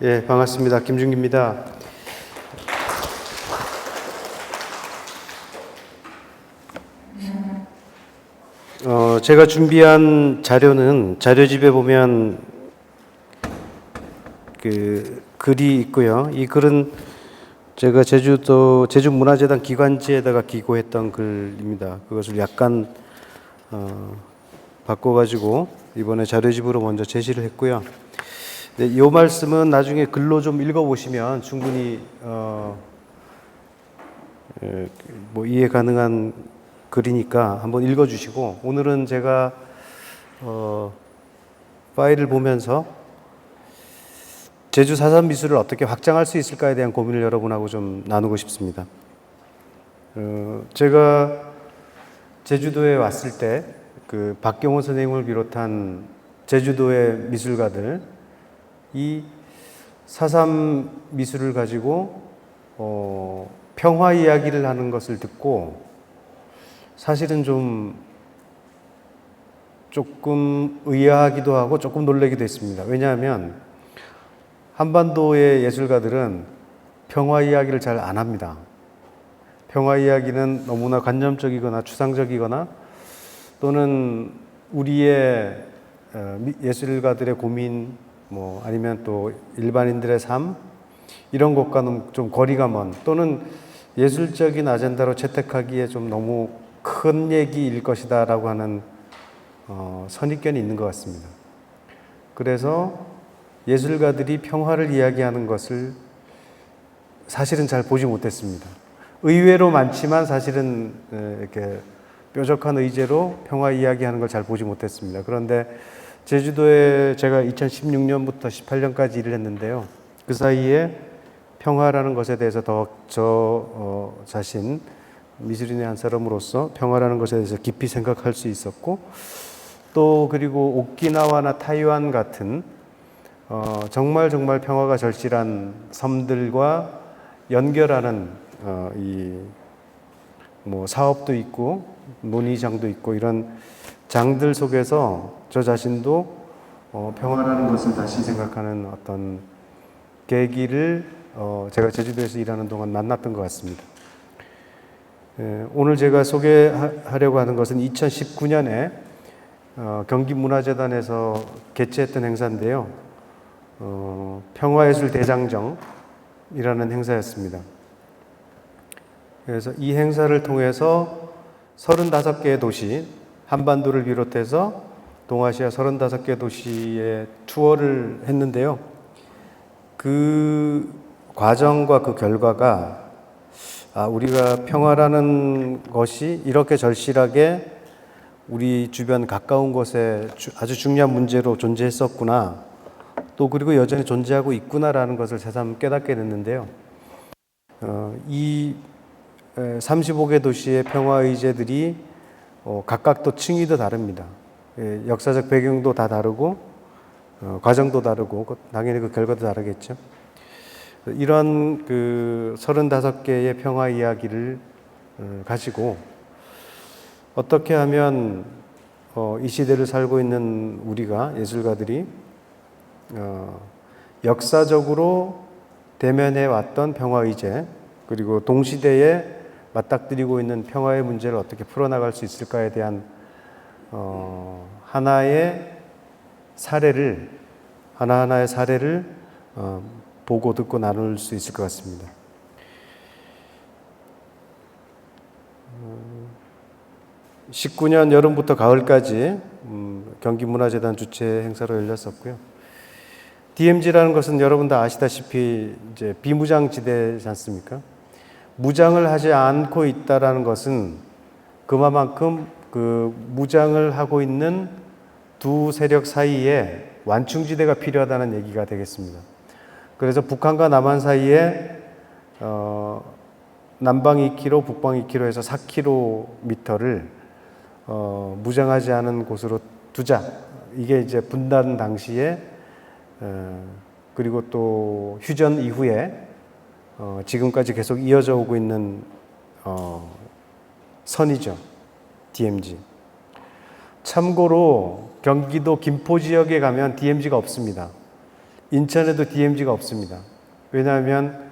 예, 반갑습니다. 김준기입니다. 제가 준비한 자료는 자료집에 보면 그 글이 있고요. 이 글은 제가 제주문화재단 기관지에다가 기고했던 글입니다. 그것을 약간 바꿔가지고 이번에 자료집으로 먼저 제시를 했고요. 네, 이 말씀은 나중에 글로 좀 읽어보시면 충분히 이해 가능한 글이니까 한번 읽어주시고, 오늘은 제가 파일을 보면서 제주 사산 미술을 어떻게 확장할 수 있을까에 대한 고민을 여러분하고 좀 나누고 싶습니다. 제가 제주도에 왔을 때 그 박경호 선생님을 비롯한 제주도의 미술가들, 이 사삼 미술을 가지고 평화 이야기를 하는 것을 듣고 사실은 조금 의아하기도 하고 조금 놀라기도 했습니다. 왜냐하면 한반도의 예술가들은 평화 이야기를 잘 안 합니다. 평화 이야기는 너무나 관념적이거나 추상적이거나 또는 우리의 예술가들의 고민, 아니면 또 일반인들의 삶, 이런 것과는 좀 거리가 먼, 또는 예술적인 아젠다로 채택하기에 좀 너무 큰 얘기일 것이다 라고 하는 선입견이 있는 것 같습니다. 그래서 예술가들이 평화를 이야기하는 것을 사실은 잘 보지 못했습니다. 의외로 많지만 사실은 이렇게 뾰족한 의제로 평화 이야기하는 걸 잘 보지 못했습니다. 그런데 제주도에 제가 2016년부터 18년까지 일을 했는데요. 그 사이에 평화라는 것에 대해서 저 자신 미술인의 한 사람으로서 평화라는 것에 대해서 깊이 생각할 수 있었고, 또 그리고 오키나와나 타이완 같은 정말 평화가 절실한 섬들과 연결하는 사업도 있고 논의장도 있고 이런 장들 속에서 저 자신도 평화라는 것을 다시 생각하는 어떤 계기를 제가 제주도에서 일하는 동안 만났던 것 같습니다. 오늘 제가 소개하려고 하는 것은 2019년에 경기문화재단에서 개최했던 행사인데요. 평화예술 대장정이라는 행사였습니다. 그래서 이 행사를 통해서 35개의 도시, 한반도를 비롯해서 동아시아 35개 도시의 투어를 했는데요. 그 과정과 그 결과가 우리가 평화라는 것이 이렇게 절실하게 우리 주변 가까운 곳에 아주 중요한 문제로 존재했었구나, 또 그리고 여전히 존재하고 있구나라는 것을 새삼 깨닫게 됐는데요. 이 35개 도시의 평화 의제들이 각각 또 층위도 다릅니다. 역사적 배경도 다 다르고 과정도 다르고 당연히 그 결과도 다르겠죠. 이런 그 35개의 평화 이야기를 가지고 어떻게 하면 이 시대를 살고 있는 우리가 예술가들이 역사적으로 대면해 왔던 평화 의제, 그리고 동시대에 맞닥뜨리고 있는 평화의 문제를 어떻게 풀어나갈 수 있을까에 대한 하나하나의 사례를 보고 듣고 나눌 수 있을 것 같습니다. 19년 여름부터 가을까지 경기문화재단 주최 행사로 열렸었고요. DMZ라는 것은 여러분 다 아시다시피 이제 비무장지대지 않습니까? 무장을 하지 않고 있다라는 것은 그만큼 그 무장을 하고 있는 두 세력 사이에 완충지대가 필요하다는 얘기가 되겠습니다. 그래서 북한과 남한 사이에 남방 2km, 북방 2km에서 4km를 무장하지 않은 곳으로 두자. 이게 이제 분단 당시에 그리고 또 휴전 이후에 지금까지 계속 이어져 오고 있는 선이죠. DMZ. 참고로 경기도 김포 지역에 가면 DMZ가 없습니다. 인천에도 DMZ가 없습니다. 왜냐하면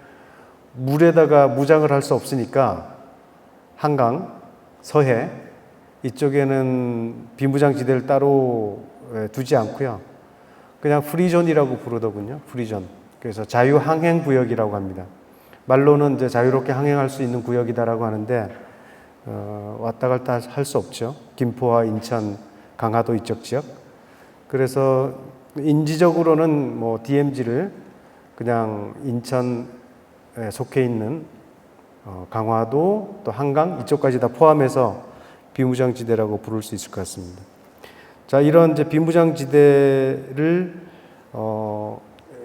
물에다가 무장을 할 수 없으니까 한강, 서해 이쪽에는 비무장지대를 따로 두지 않고요. 그냥 프리존이라고 부르더군요. 프리존. 그래서 자유항행구역이라고 합니다. 말로는 이제 자유롭게 항행할 수 있는 구역이다라고 하는데 왔다 갔다 할 수 없죠. 김포와 인천, 강화도 이쪽 지역. 그래서 인지적으로는 뭐 DMZ를 그냥 인천에 속해 있는 강화도 또 한강 이쪽까지 다 포함해서 비무장지대라고 부를 수 있을 것 같습니다. 자, 이런 이제 비무장지대를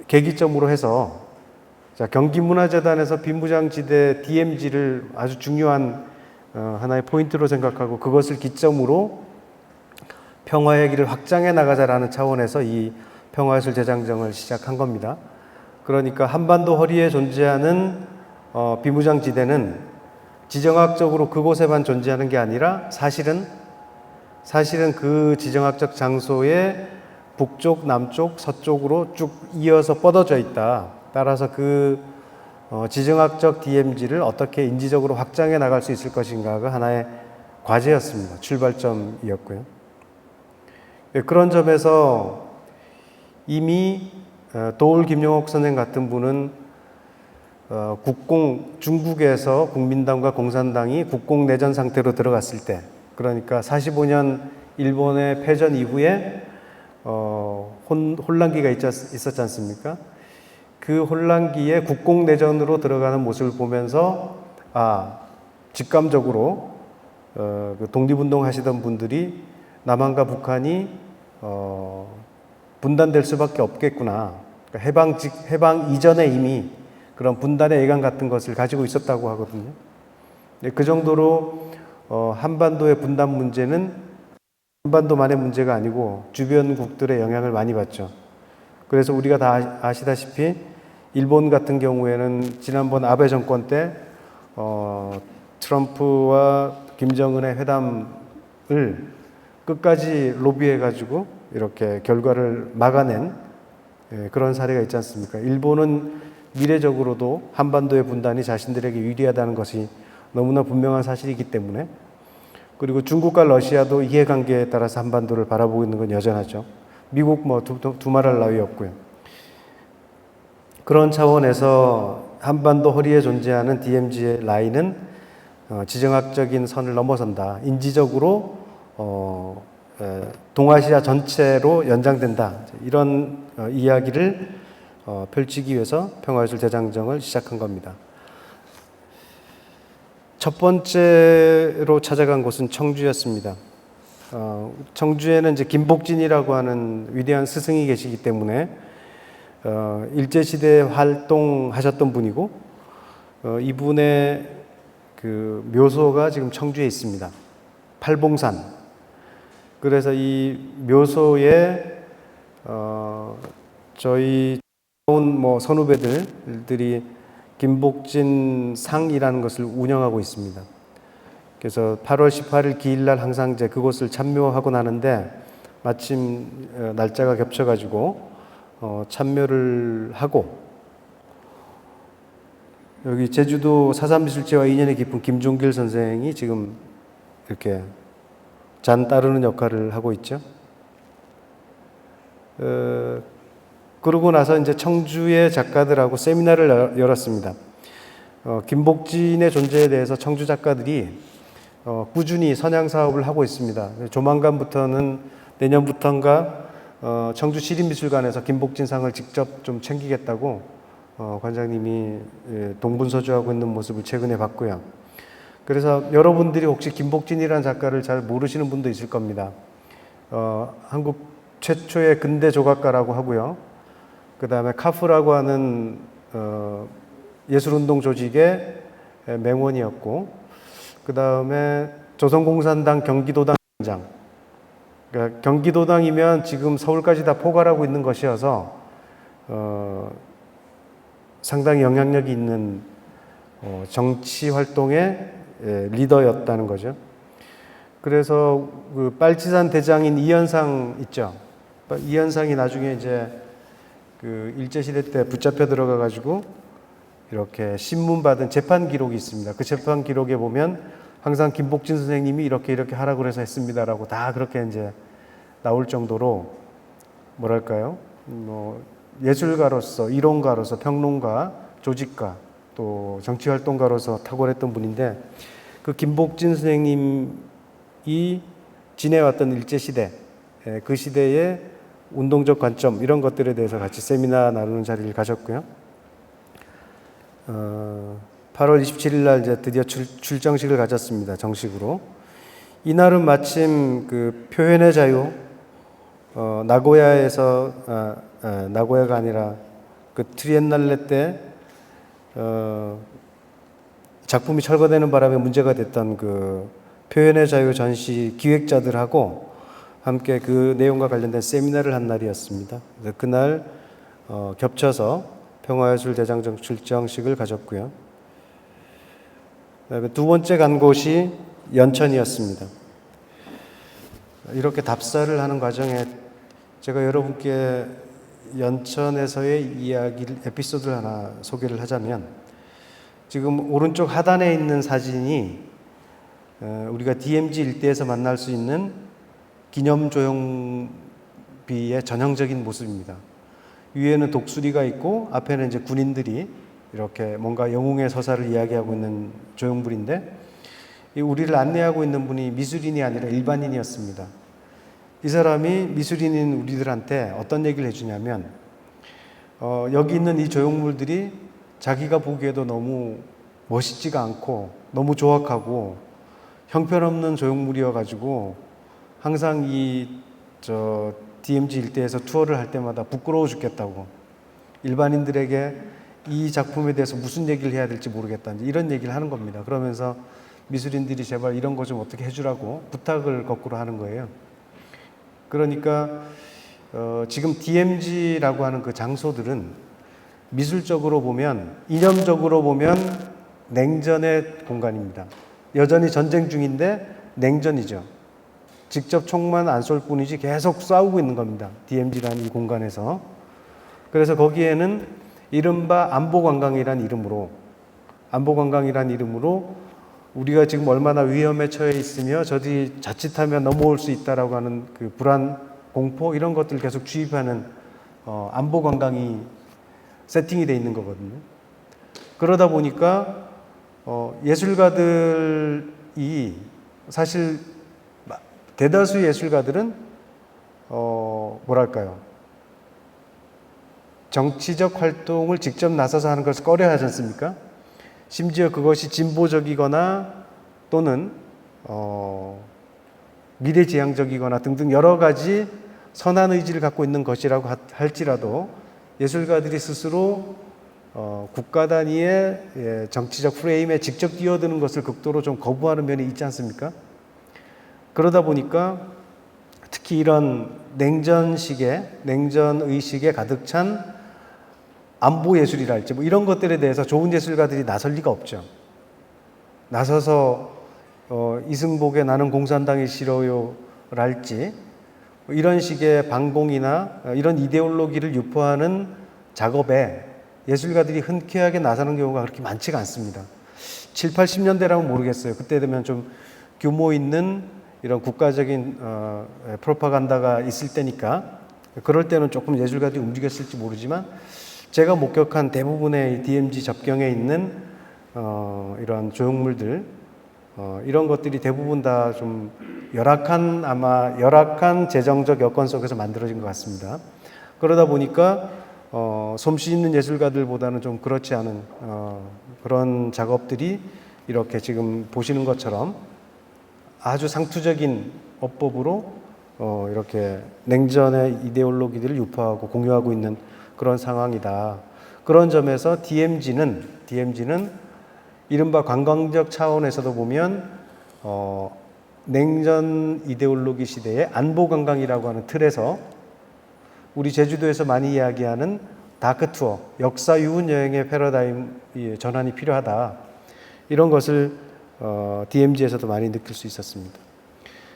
계기점으로 해서 자, 경기문화재단에서 비무장지대 DMZ를 아주 중요한 하나의 포인트로 생각하고 그것을 기점으로 평화의 길을 확장해 나가자라는 차원에서 이 평화예술 재장정을 시작한 겁니다. 그러니까 한반도 허리에 존재하는 비무장지대는 지정학적으로 그곳에만 존재하는 게 아니라 사실은 그 지정학적 장소의 북쪽, 남쪽, 서쪽으로 쭉 이어서 뻗어져 있다. 따라서 그 지정학적 DMZ를 어떻게 인지적으로 확장해 나갈 수 있을 것인가가 하나의 과제였습니다. 출발점이었고요. 그런 점에서 이미 도울 김용옥 선생 같은 분은 중국에서 국민당과 공산당이 국공내전 상태로 들어갔을 때, 그러니까 45년 일본의 패전 이후에 혼란기가 있었지 않습니까? 그 혼란기에 국공내전으로 들어가는 모습을 보면서 직감적으로 그 독립운동 하시던 분들이 남한과 북한이 분단될 수밖에 없겠구나. 그러니까 해방 이전에 이미 그런 분단의 예감 같은 것을 가지고 있었다고 하거든요. 그 정도로 한반도의 분단 문제는 한반도만의 문제가 아니고 주변국들의 영향을 많이 받죠. 그래서 우리가 다 아시다시피 일본 같은 경우에는 지난번 아베 정권 때 트럼프와 김정은의 회담을 끝까지 로비해가지고 이렇게 결과를 막아낸 그런 사례가 있지 않습니까? 일본은 미래적으로도 한반도의 분단이 자신들에게 유리하다는 것이 너무나 분명한 사실이기 때문에, 그리고 중국과 러시아도 이해관계에 따라서 한반도를 바라보고 있는 건 여전하죠. 미국 뭐 두말할 나위 없고요. 그런 차원에서 한반도 허리에 존재하는 DMZ의 라인은 지정학적인 선을 넘어선다. 인지적으로 동아시아 전체로 연장된다. 이런 이야기를 펼치기 위해서 평화예술 재장정을 시작한 겁니다. 첫 번째로 찾아간 곳은 청주였습니다. 청주에는 이제 김복진이라고 하는 위대한 스승이 계시기 때문에 일제시대에 활동하셨던 분이고 이분의 그 묘소가 지금 청주에 있습니다. 팔봉산. 그래서 이 묘소에 저희 뭐 선후배들이 김복진 상이라는 것을 운영하고 있습니다. 그래서 8월 18일 기일날 항상 이제 그곳을 참묘하고 나는데 마침 날짜가 겹쳐가지고 참묘를 하고, 여기 제주도 사산미술제와 인연이 깊은 김종길 선생이 지금 이렇게 잔 따르는 역할을 하고 있죠. 그러고 나서 이제 청주의 작가들하고 세미나를 열었습니다. 김복진의 존재에 대해서 청주 작가들이 꾸준히 선양 사업을 하고 있습니다. 조만간부터는 내년부터인가 청주 시립미술관에서 김복진상을 직접 좀 챙기겠다고 관장님이 동분서주하고 있는 모습을 최근에 봤고요. 그래서 여러분들이 혹시 김복진이라는 작가를 잘 모르시는 분도 있을 겁니다. 한국 최초의 근대 조각가라고 하고요. 그 다음에 카프라고 하는 예술운동 조직의 맹원이었고, 그 다음에 조선공산당 경기도당 위원장. 그러니까 경기도당이면 지금 서울까지 다 포괄하고 있는 것이어서 상당히 영향력이 있는 정치 활동의 리더였다는 거죠. 그래서 그 빨치산 대장인 이현상 있죠. 이현상이 나중에 이제 그 일제시대 때 붙잡혀 들어가가지고 이렇게 신문 받은 재판 기록이 있습니다. 그 재판 기록에 보면 항상 김복진 선생님이 이렇게 하라고 그래서 했습니다라고 다 그렇게 이제 나올 정도로 뭐랄까요? 뭐 예술가로서, 이론가로서, 평론가, 조직가, 또 정치활동가로서 탁월했던 분인데 그 김복진 선생님이 지내왔던 일제시대, 그 시대의 운동적 관점 이런 것들에 대해서 같이 세미나 나누는 자리를 가졌고요. 8월 27일 날 이제 드디어 출정식을 가졌습니다. 정식으로. 이날은 마침 그 표현의 자유, 나고야에서 나고야가 아니라 그 트리엔날레 때 작품이 철거되는 바람에 문제가 됐던 그 표현의 자유 전시 기획자들하고 함께 그 내용과 관련된 세미나를 한 날이었습니다. 그래서 그날 겹쳐서 평화예술대장정 출정식을 가졌고요. 두 번째 간 곳이 연천이었습니다. 이렇게 답사를 하는 과정에 제가 여러분께 연천에서의 이야기를, 에피소드를 하나 소개를 하자면, 지금 오른쪽 하단에 있는 사진이 우리가 DMZ 일대에서 만날 수 있는 기념조형비의 전형적인 모습입니다. 위에는 독수리가 있고 앞에는 이제 군인들이 이렇게 뭔가 영웅의 서사를 이야기하고 있는 조형물인데, 우리를 안내하고 있는 분이 미술인이 아니라 일반인이었습니다. 이 사람이 미술인인 우리들한테 어떤 얘기를 해주냐면, 여기 있는 이 조형물들이 자기가 보기에도 너무 멋있지가 않고 너무 조악하고 형편없는 조형물이어가지고 항상 DMZ 일대에서 투어를 할 때마다 부끄러워 죽겠다고, 일반인들에게 이 작품에 대해서 무슨 얘기를 해야 될지 모르겠다, 이런 얘기를 하는 겁니다. 그러면서 미술인들이 제발 이런 거 좀 어떻게 해주라고 부탁을 거꾸로 하는 거예요. 그러니까 지금 DMZ라고 하는 그 장소들은 미술적으로 보면, 이념적으로 보면 냉전의 공간입니다. 여전히 전쟁 중인데 냉전이죠. 직접 총만 안 쏠 뿐이지 계속 싸우고 있는 겁니다. DMZ라는 이 공간에서. 그래서 거기에는 이른바 안보관광이라는 이름으로 우리가 지금 얼마나 위험에 처해 있으며 저들이 자칫하면 넘어올 수 있다라고 하는 그 불안, 공포 이런 것들을 계속 주입하는 안보관광이 세팅이 돼 있는 거거든요. 그러다 보니까 예술가들이 사실 대다수 예술가들은 뭐랄까요, 정치적 활동을 직접 나서서 하는 것을 꺼려하지 않습니까? 심지어 그것이 진보적이거나 또는 미래지향적이거나 등등 여러 가지 선한 의지를 갖고 있는 것이라고 할지라도 예술가들이 스스로 국가 단위의 정치적 프레임에 직접 뛰어드는 것을 극도로 좀 거부하는 면이 있지 않습니까? 그러다 보니까 특히 이런 냉전의식에 가득 찬 안보 예술이랄지 뭐 이런 것들에 대해서 좋은 예술가들이 나설 리가 없죠. 나서서 이승복의 나는 공산당이 싫어요랄지 이런 식의 반공이나 이런 이데올로기를 유포하는 작업에 예술가들이 흔쾌하게 나서는 경우가 그렇게 많지가 않습니다. 7, 80년대라면 모르겠어요. 그때 되면 좀 규모 있는 이런 국가적인 프로파간다가 있을 때니까 그럴 때는 조금 예술가들이 움직였을지 모르지만, 제가 목격한 대부분의 DMZ 접경에 있는 이런 조형물들, 이런 것들이 대부분 다 좀 열악한 재정적 여건 속에서 만들어진 것 같습니다. 그러다 보니까 솜씨 있는 예술가들보다는 좀 그렇지 않은 그런 작업들이 이렇게 지금 보시는 것처럼 아주 상투적인 어법으로 이렇게 냉전의 이데올로기들을 유포하고 공유하고 있는 그런 상황이다. 그런 점에서 DMZ는 이른바 관광적 차원에서도 보면 냉전 이데올로기 시대의 안보관광이라고 하는 틀에서 우리 제주도에서 많이 이야기하는 다크투어, 역사유훈 여행의 패러다임 전환이 필요하다. 이런 것을 DMZ에서도 많이 느낄 수 있었습니다.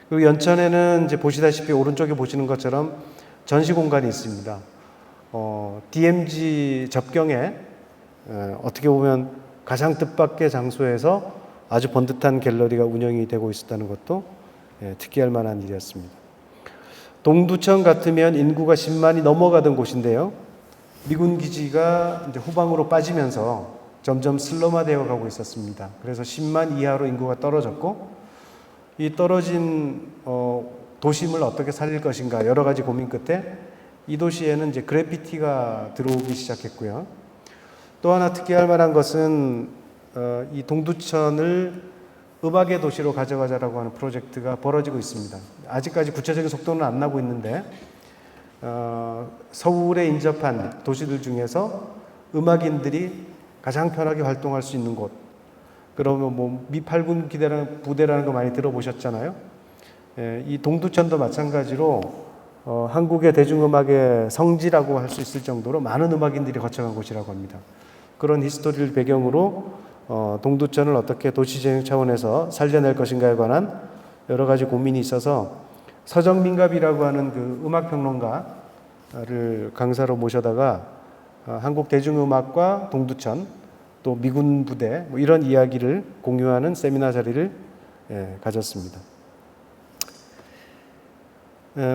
그리고 연천에는 이제 보시다시피 오른쪽에 보시는 것처럼 전시 공간이 있습니다. DMZ 접경에 어떻게 보면 가장 뜻밖의 장소에서 아주 번듯한 갤러리가 운영이 되고 있었다는 것도 특이할 만한 일이었습니다. 동두천 같으면 인구가 10만이 넘어가던 곳인데요. 미군 기지가 이제 후방으로 빠지면서 점점 슬럼화되어 가고 있었습니다. 그래서 10만 이하로 인구가 떨어졌고, 이 떨어진 도심을 어떻게 살릴 것인가 여러 가지 고민 끝에 이 도시에는 이제 그래피티가 들어오기 시작했고요. 또 하나 특이할 만한 것은 이 동두천을 음악의 도시로 가져가자라고 하는 프로젝트가 벌어지고 있습니다. 아직까지 구체적인 속도는 안 나고 있는데 서울에 인접한 도시들 중에서 음악인들이 가장 편하게 활동할 수 있는 곳. 그러면 뭐 미8군 부대라는 거 많이 들어보셨잖아요. 이 동두천도 마찬가지로 한국의 대중음악의 성지라고 할 수 있을 정도로 많은 음악인들이 거쳐간 곳이라고 합니다. 그런 히스토리를 배경으로 동두천을 어떻게 도시재생 차원에서 살려낼 것인가에 관한 여러 가지 고민이 있어서 서정민갑이라고 하는 그 음악평론가를 강사로 모셔다가 한국 대중음악과 동두천 또 미군 부대 뭐 이런 이야기를 공유하는 세미나 자리를 가졌습니다.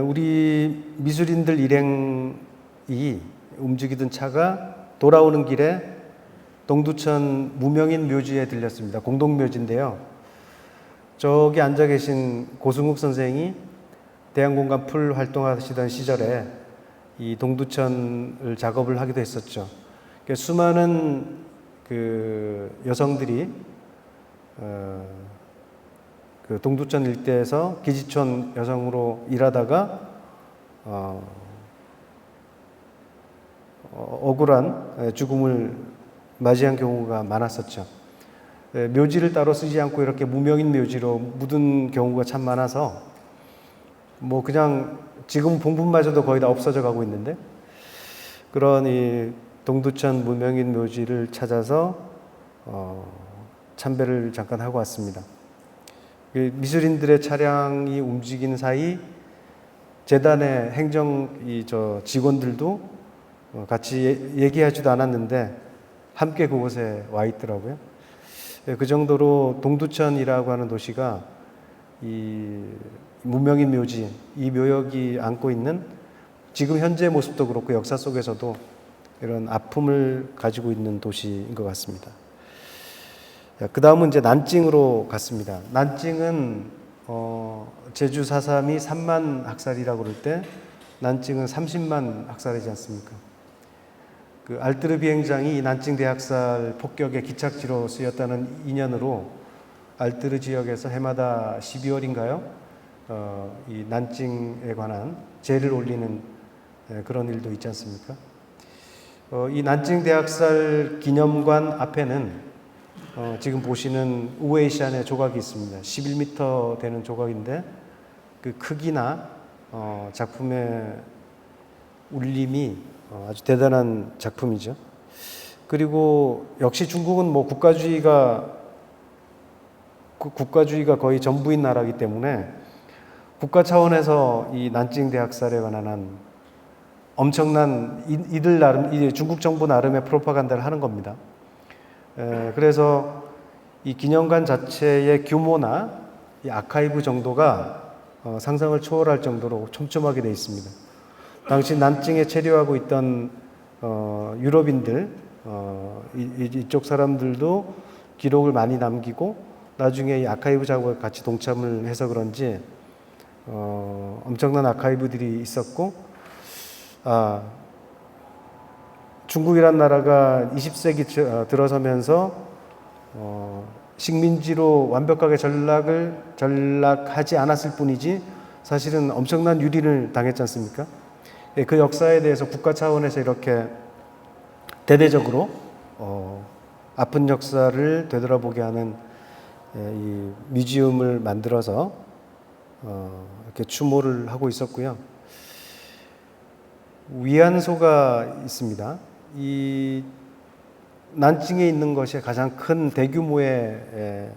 우리 미술인들 일행이 움직이던 차가 돌아오는 길에 동두천 무명인 묘지에 들렸습니다. 공동묘지인데요. 저기 앉아 계신 고승욱 선생이 대한공간 풀 활동하시던 시절에 이 동두천을 작업을 하기도 했었죠. 수많은 그 여성들이 그 동두천 일대에서 기지촌 여성으로 일하다가 억울한 죽음을 맞이한 경우가 많았었죠. 묘지를 따로 쓰지 않고 이렇게 무명인 묘지로 묻은 경우가 참 많아서 뭐 그냥 지금 본분마저도 거의 다 없어져 가고 있는데 그런 이 동두천 무명인 묘지를 찾아서 참배를 잠깐 하고 왔습니다. 미술인들의 차량이 움직이는 사이 재단의 직원들도 같이 얘기하지도 않았는데 함께 그곳에 와 있더라고요. 그 정도로 동두천이라고 하는 도시가 이 무명인 묘지, 이 묘역이 안고 있는 지금 현재 모습도 그렇고 역사 속에서도 이런 아픔을 가지고 있는 도시인 것 같습니다. 그 다음은 이제 난징으로 갔습니다. 난징은 제주 4.3이 3만 학살이라고 그럴 때 난징은 30만 학살이지 않습니까? 그 알뜨르 비행장이 이 난징 대학살 폭격의 기착지로 쓰였다는 인연으로 알뜨르 지역에서 해마다 12월인가요? 이 난징에 관한 제를 올리는 그런 일도 있지 않습니까? 이 난징 대학살 기념관 앞에는 지금 보시는 우에이샨의 조각이 있습니다. 11m 되는 조각인데 그 크기나 작품의 울림이 아주 대단한 작품이죠. 그리고 역시 중국은 뭐 국가주의가 거의 전부인 나라이기 때문에 국가 차원에서 이 난징 대학살에 관한 엄청난 이들 나름, 중국 정부 나름의 프로파간다를 하는 겁니다. 그래서 이 기념관 자체의 규모나 이 아카이브 정도가 상상을 초월할 정도로 촘촘하게 되어 있습니다. 당시 난징에 체류하고 있던 유럽인들, 이쪽 사람들도 기록을 많이 남기고 나중에 이 아카이브 작업에 같이 동참을 해서 그런지 엄청난 아카이브들이 있었고, 중국이란 나라가 20세기 들어서면서 식민지로 완벽하게 전락하지 않았을 뿐이지 사실은 엄청난 유린을 당했지 않습니까? 그 역사에 대해서 국가 차원에서 이렇게 대대적으로 아픈 역사를 되돌아보게 하는 이 뮤지엄을 만들어서 이렇게 추모를 하고 있었고요. 위안소가 있습니다. 이 난징에 있는 것이 가장 큰 대규모의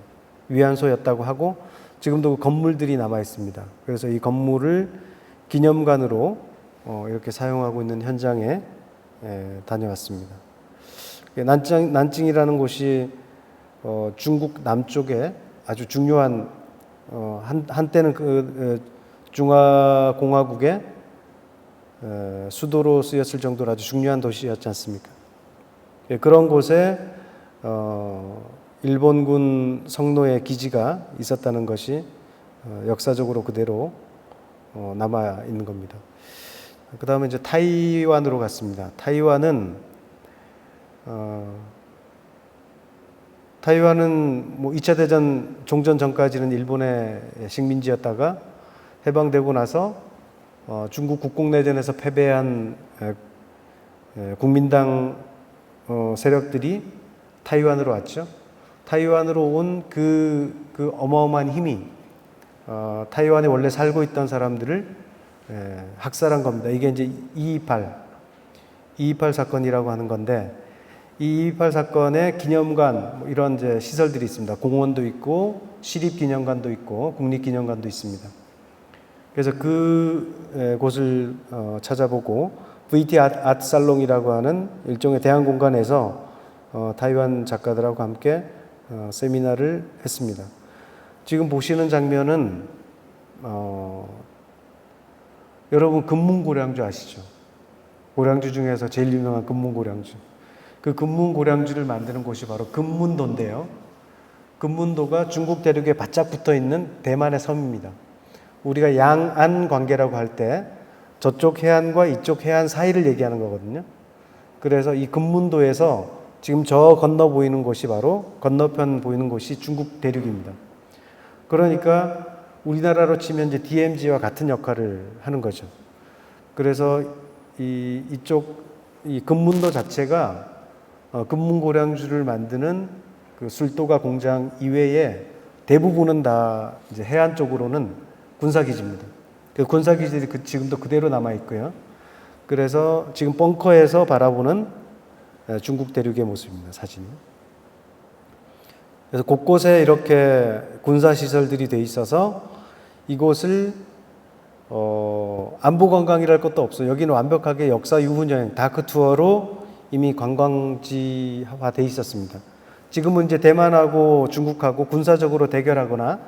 위안소였다고 하고 지금도 건물들이 남아 있습니다. 그래서 이 건물을 기념관으로 이렇게 사용하고 있는 현장에 다녀왔습니다. 난징이라는 곳이 중국 남쪽에 아주 중요한 한때는 중화공화국의 수도로 쓰였을 정도로 아주 중요한 도시였지 않습니까? 그런 곳에 일본군 성노의 기지가 있었다는 것이 역사적으로 그대로 남아 있는 겁니다. 그 다음에 이제 타이완으로 갔습니다. 타이완은 뭐 2차 대전 종전 전까지는 일본의 식민지였다가 해방되고 나서 중국 국공내전에서 패배한 국민당 세력들이 타이완으로 왔죠. 타이완으로 온 그 어마어마한 힘이 타이완에 원래 살고 있던 사람들을 학살한 겁니다. 이게 이제 228 사건이라고 하는 건데, 228 사건의 기념관, 뭐 이런 이제 시설들이 있습니다. 공원도 있고, 시립기념관도 있고, 국립기념관도 있습니다. 그래서 그 곳을 찾아보고, VT 아트 살롱이라고 하는 일종의 대한 공간에서 타이완 작가들하고 함께 세미나를 했습니다. 지금 보시는 장면은 여러분 금문고량주 아시죠? 고량주 중에서 제일 유명한 금문고량주. 그 금문고량주를 만드는 곳이 바로 금문도인데요. 금문도가 중국 대륙에 바짝 붙어 있는 대만의 섬입니다. 우리가 양안 관계라고 할 때 저쪽 해안과 이쪽 해안 사이를 얘기하는 거거든요. 그래서 이 금문도에서 지금 저 건너 보이는 곳이 바로 건너편 보이는 곳이 중국 대륙입니다. 그러니까 우리나라로 치면 이제 DMZ와 같은 역할을 하는 거죠. 그래서 이 금문도 자체가 금문고량주를 만드는 그 술도가 공장 이외에 대부분은 다 이제 해안 쪽으로는 군사기지입니다. 그 군사기지들이 지금도 그대로 남아 있고요. 그래서 지금 벙커에서 바라보는 중국 대륙의 모습입니다. 사진이. 그래서 곳곳에 이렇게 군사시설들이 돼 있어서 이곳을 안보 관광이랄 것도 없어요. 여기는 완벽하게 역사 유훈 여행, 다크 투어로 이미 관광지화 돼 있었습니다. 지금은 이제 대만하고 중국하고 군사적으로 대결하거나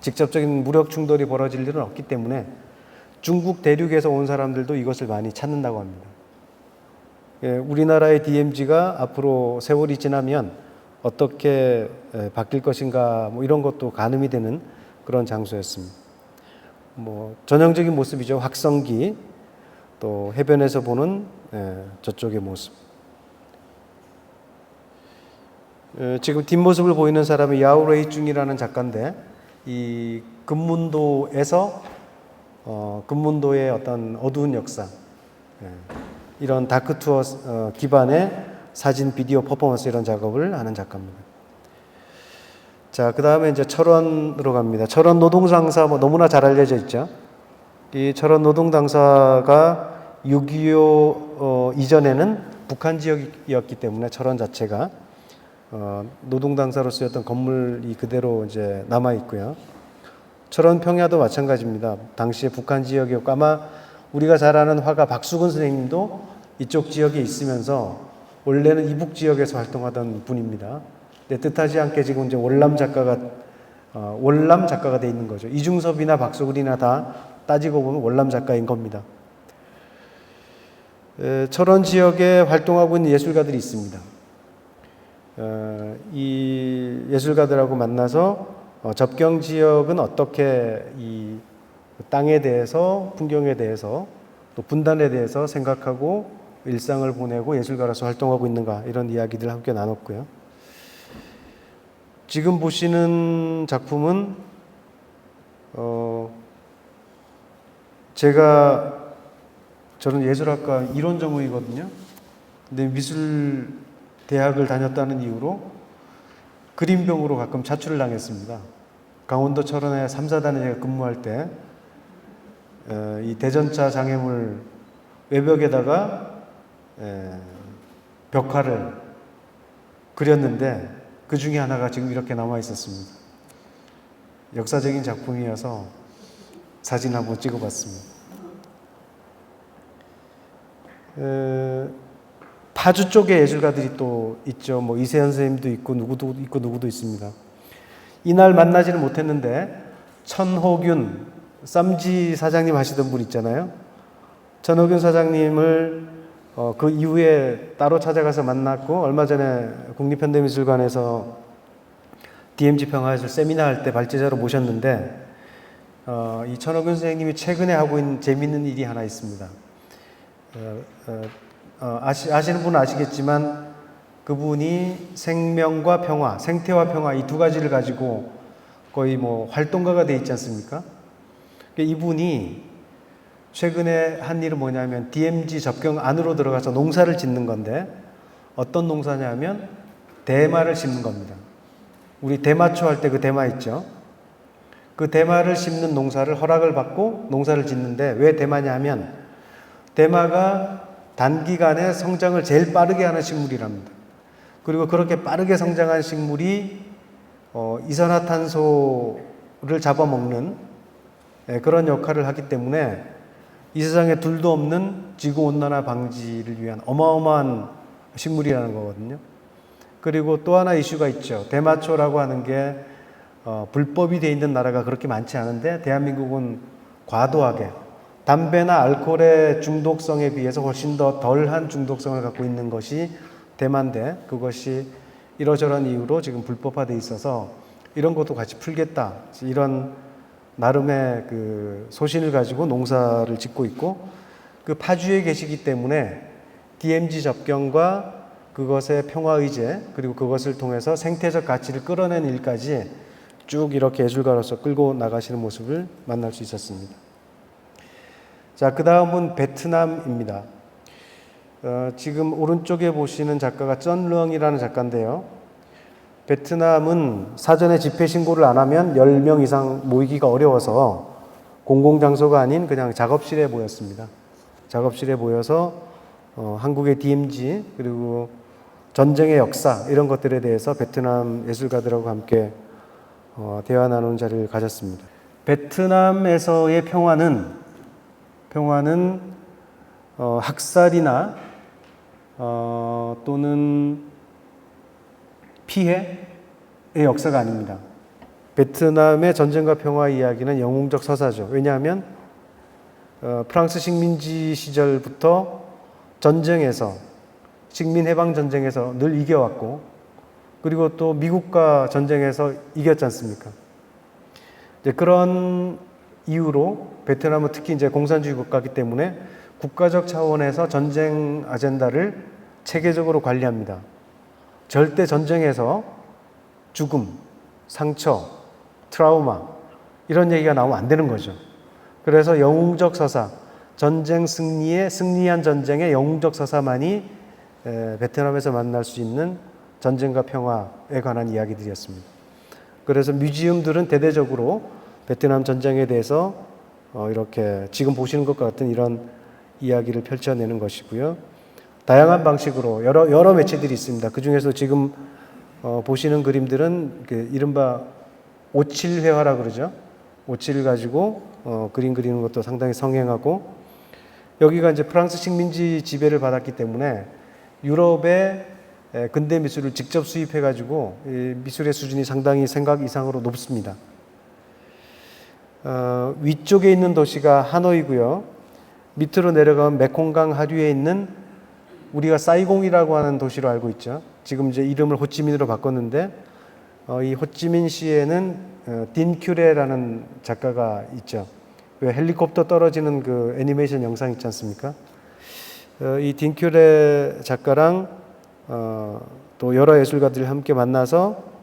직접적인 무력 충돌이 벌어질 일은 없기 때문에 중국 대륙에서 온 사람들도 이것을 많이 찾는다고 합니다. 우리나라의 DMZ가 앞으로 세월이 지나면 어떻게 바뀔 것인가, 뭐 이런 것도 가늠이 되는 그런 장소였습니다. 뭐 전형적인 모습이죠. 확성기, 또 해변에서 보는 저쪽의 모습. 지금 뒷모습을 보이는 사람이 야오레이중이라는 작가인데, 이 금문도에서 금문도의 어떤 어두운 역사, 이런 다크 투어 기반의 사진, 비디오, 퍼포먼스 이런 작업을 하는 작가입니다. 자, 그 다음에 이제 철원으로 갑니다. 철원 노동당사 뭐 너무나 잘 알려져 있죠. 이 철원 노동당사가 6.25 이전에는 북한 지역이었기 때문에 철원 자체가 노동당사로 쓰였던 건물이 그대로 이제 남아 있고요. 철원 평야도 마찬가지입니다. 당시에 북한 지역이었고, 아마 우리가 잘 아는 화가 박수근 선생님도 이쪽 지역에 있으면서 원래는 이북 지역에서 활동하던 분입니다. 근데 뜻하지 않게 지금 이제 월남 작가가 돼 있는 거죠. 이중섭이나 박수근이나 다 따지고 보면 월남 작가인 겁니다. 철원 지역에 활동하고 있는 예술가들이 있습니다. 이 예술가들하고 만나서 접경 지역은 어떻게 이 땅에 대해서, 풍경에 대해서, 또 분단에 대해서 생각하고 일상을 보내고 예술가로서 활동하고 있는가, 이런 이야기들을 함께 나눴고요. 지금 보시는 작품은 저는 예술학과 이론 전공이거든요. 근데 미술 대학을 다녔다는 이유로 그림병으로 가끔 차출을 당했습니다. 강원도 철원의 3사단에 제가 근무할 때 이 대전차 장애물 외벽에다가 벽화를 그렸는데 그 중에 하나가 지금 이렇게 남아 있었습니다. 역사적인 작품이어서 사진 한번 찍어봤습니다. 파주 쪽에 예술가들이 또 있죠. 뭐 이세현 선생님도 있고 누구도 있습니다. 이날 만나지는 못했는데 천호균 쌈지 사장님 하시던 분 있잖아요. 천호균 사장님을 그 이후에 따로 찾아가서 만났고, 얼마 전에 국립현대미술관에서 DMZ 평화예술 세미나 할 때 발제자로 모셨는데, 이 천호균 선생님이 최근에 하고 있는 재미있는 일이 하나 있습니다. 아시는 분은 아시겠지만 그분이 생명과 평화, 생태와 평화 이 두 가지를 가지고 거의 뭐 활동가가 돼 있지 않습니까? 이분이 최근에 한 일은 뭐냐면 DMZ 접경 안으로 들어가서 농사를 짓는 건데, 어떤 농사냐면 대마를 심는 겁니다. 우리 대마초 할 때 그 대마 있죠? 그 대마를 심는 농사를 허락을 받고 농사를 짓는데, 왜 대마냐 하면 대마가 단기간에 성장을 제일 빠르게 하는 식물이랍니다. 그리고 그렇게 빠르게 성장한 식물이 이산화탄소를 잡아먹는 그런 역할을 하기 때문에 이 세상에 둘도 없는 지구온난화 방지를 위한 어마어마한 식물이라는 거거든요. 그리고 또 하나 이슈가 있죠. 대마초라고 하는 게 불법이 돼 있는 나라가 그렇게 많지 않은데, 대한민국은 과도하게 담배나 알코올의 중독성에 비해서 훨씬 더 덜한 중독성을 갖고 있는 것이 대마인데, 그것이 이러저런 이유로 지금 불법화돼 있어서 이런 것도 같이 풀겠다, 이런 나름의 그 소신을 가지고 농사를 짓고 있고, 그 파주에 계시기 때문에 DMZ 접경과 그것의 평화의제, 그리고 그것을 통해서 생태적 가치를 끌어낸 일까지 쭉 이렇게 예술가로서 끌고 나가시는 모습을 만날 수 있었습니다. 자, 그 다음은 베트남입니다. 지금 오른쪽에 보시는 작가가 쩐르엉이라는 작가인데요. 베트남은 사전에 집회 신고를 안 하면 10명 이상 모이기가 어려워서 공공장소가 아닌 그냥 작업실에 모였습니다. 작업실에 모여서 한국의 DMZ, 그리고 전쟁의 역사, 이런 것들에 대해서 베트남 예술가들하고 함께 대화 나누는 자리를 가졌습니다. 베트남에서의 평화는 학살이나 또는 피해의 역사가 아닙니다. 베트남의 전쟁과 평화 이야기는 영웅적 서사죠. 왜냐하면 프랑스 식민지 시절부터 전쟁에서, 식민해방전쟁에서 늘 이겨왔고, 그리고 또 미국과 전쟁에서 이겼지 않습니까? 이제 그런 이유로 베트남은 특히 이제 공산주의 국가이기 때문에 국가적 차원에서 전쟁 아젠다를 체계적으로 관리합니다. 절대 전쟁에서 죽음, 상처, 트라우마 이런 얘기가 나오면 안 되는 거죠. 그래서 영웅적 서사, 전쟁 승리한 전쟁의 영웅적 서사만이 베트남에서 만날 수 있는 전쟁과 평화에 관한 이야기들이었습니다. 그래서 뮤지엄들은 대대적으로 베트남 전쟁에 대해서 이렇게 지금 보시는 것과 같은 이런 이야기를 펼쳐내는 것이고요. 다양한 방식으로 여러 매체들이 있습니다. 그 중에서 지금 보시는 그림들은 이른바 오칠회화라 그러죠. 오칠을 가지고 그림 그리는 것도 상당히 성행하고, 여기가 이제 프랑스 식민지 지배를 받았기 때문에 유럽의 근대 미술을 직접 수입해 가지고 미술의 수준이 상당히 생각 이상으로 높습니다. 위쪽에 있는 도시가 하노이고요. 밑으로 내려가면 메콩강 하류에 있는, 우리가 사이공이라고 하는 도시로 알고 있죠. 지금 이제 이름을 호치민으로 바꿨는데, 이 호치민시에는 딘큐레라는 작가가 있죠. 왜 헬리콥터 떨어지는 그 애니메이션 영상 있지 않습니까? 이 딘큐레 작가랑 또 여러 예술가들이 함께 만나서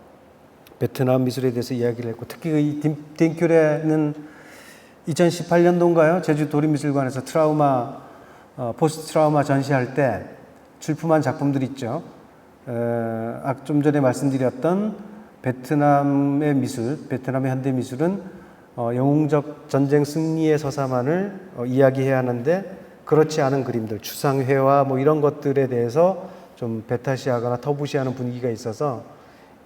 베트남 미술에 대해서 이야기를 했고, 특히 이 딘큐레는 2018년도인가요? 제주 도립미술관에서 포스트 트라우마 전시할 때 출품한 작품들 있죠. 좀 전에 말씀드렸던 베트남의 미술, 베트남의 현대 미술은 영웅적 전쟁 승리의 서사만을 이야기해야 하는데, 그렇지 않은 그림들, 추상회화 뭐 이런 것들에 대해서 좀 배타시하거나 터부시하는 분위기가 있어서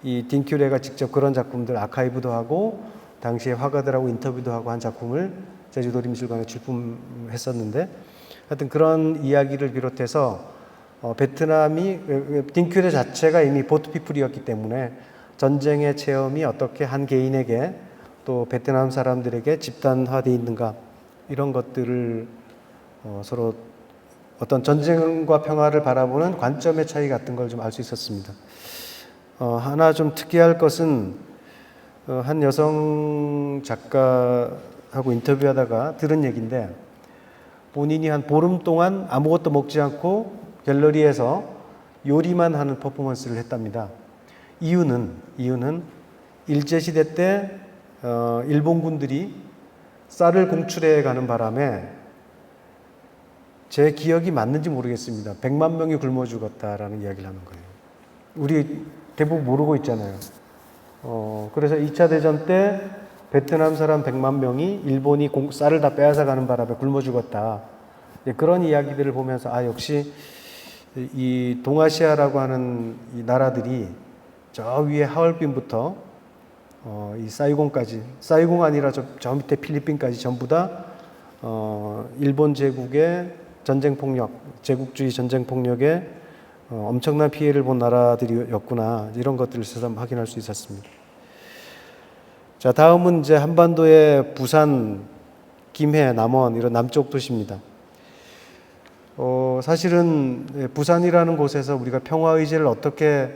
이 딘큐레가 직접 그런 작품들 아카이브도 하고 당시에 화가들하고 인터뷰도 하고 한 작품을 제주도립미술관에 출품했었는데, 하여튼 그런 이야기를 비롯해서 베트남이 딩큐레 자체가 이미 보트피플이었기 때문에 전쟁의 체험이 어떻게 한 개인에게 또 베트남 사람들에게 집단화되어 있는가 이런 것들을 서로 어떤 전쟁과 평화를 바라보는 관점의 차이 같은 걸 좀 알 수 있었습니다. 하나 좀 특이할 것은 한 여성 작가하고 인터뷰하다가 들은 얘기인데 본인이 한 보름 동안 아무것도 먹지 않고 갤러리에서 요리만 하는 퍼포먼스를 했답니다. 이유는 일제시대 때 일본군들이 쌀을 공출해 가는 바람에 제 기억이 맞는지 모르겠습니다. 100만 명이 굶어 죽었다라는 이야기를 하는 거예요. 우리 대부분 모르고 있잖아요. 그래서 2차 대전 때 베트남 사람 100만 명이 일본이 쌀을 다 빼앗아 가는 바람에 굶어 죽었다. 그런 이야기들을 보면서 역시 이 동아시아라고 하는 이 나라들이 저 위에 하얼빈부터 이 사이공까지, 사이공 아니라 저 밑에 필리핀까지 전부 다 일본 제국의 전쟁 폭력, 제국주의 전쟁 폭력에 엄청난 피해를 본 나라들이었구나 이런 것들을 새삼 확인할 수 있었습니다. 자, 다음은 이제 한반도의 부산, 김해, 남원 이런 남쪽 도시입니다. 사실은 부산이라는 곳에서 우리가 평화 의제를 어떻게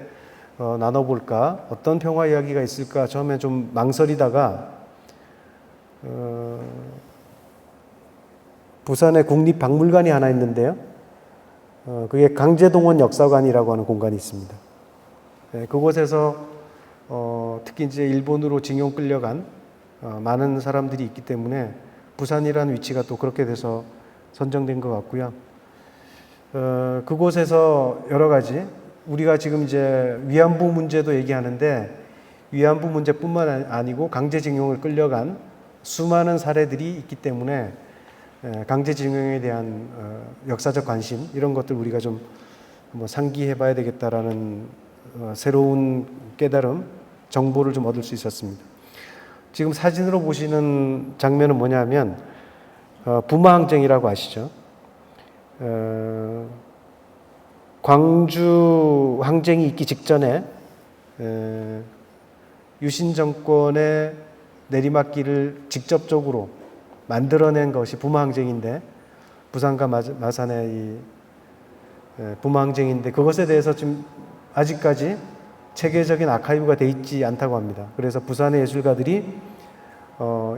나눠볼까, 어떤 평화 이야기가 있을까 처음에 좀 망설이다가 부산에 국립박물관이 하나 있는데요. 그게 강제동원 역사관이라고 하는 공간이 있습니다. 그곳에서 특히 이제 일본으로 징용 끌려간 많은 사람들이 있기 때문에 부산이라는 위치가 또 그렇게 돼서 선정된 것 같고요. 그곳에서 여러 가지 우리가 지금 이제 위안부 문제도 얘기하는데 위안부 문제뿐만 아니고 강제징용을 끌려간 수많은 사례들이 있기 때문에 강제징용에 대한 역사적 관심 이런 것들 우리가 좀 한번 상기해봐야 되겠다라는 새로운 깨달음, 정보를 좀 얻을 수 있었습니다. 지금 사진으로 보시는 장면은 뭐냐면 부마항쟁이라고 아시죠? 광주 항쟁이 있기 직전에 유신 정권의 내리막길을 직접적으로 만들어낸 것이 부마항쟁인데 부산과 마산의 이 부마항쟁인데 그것에 대해서 지금 아직까지 체계적인 아카이브가 돼 있지 않다고 합니다. 그래서 부산의 예술가들이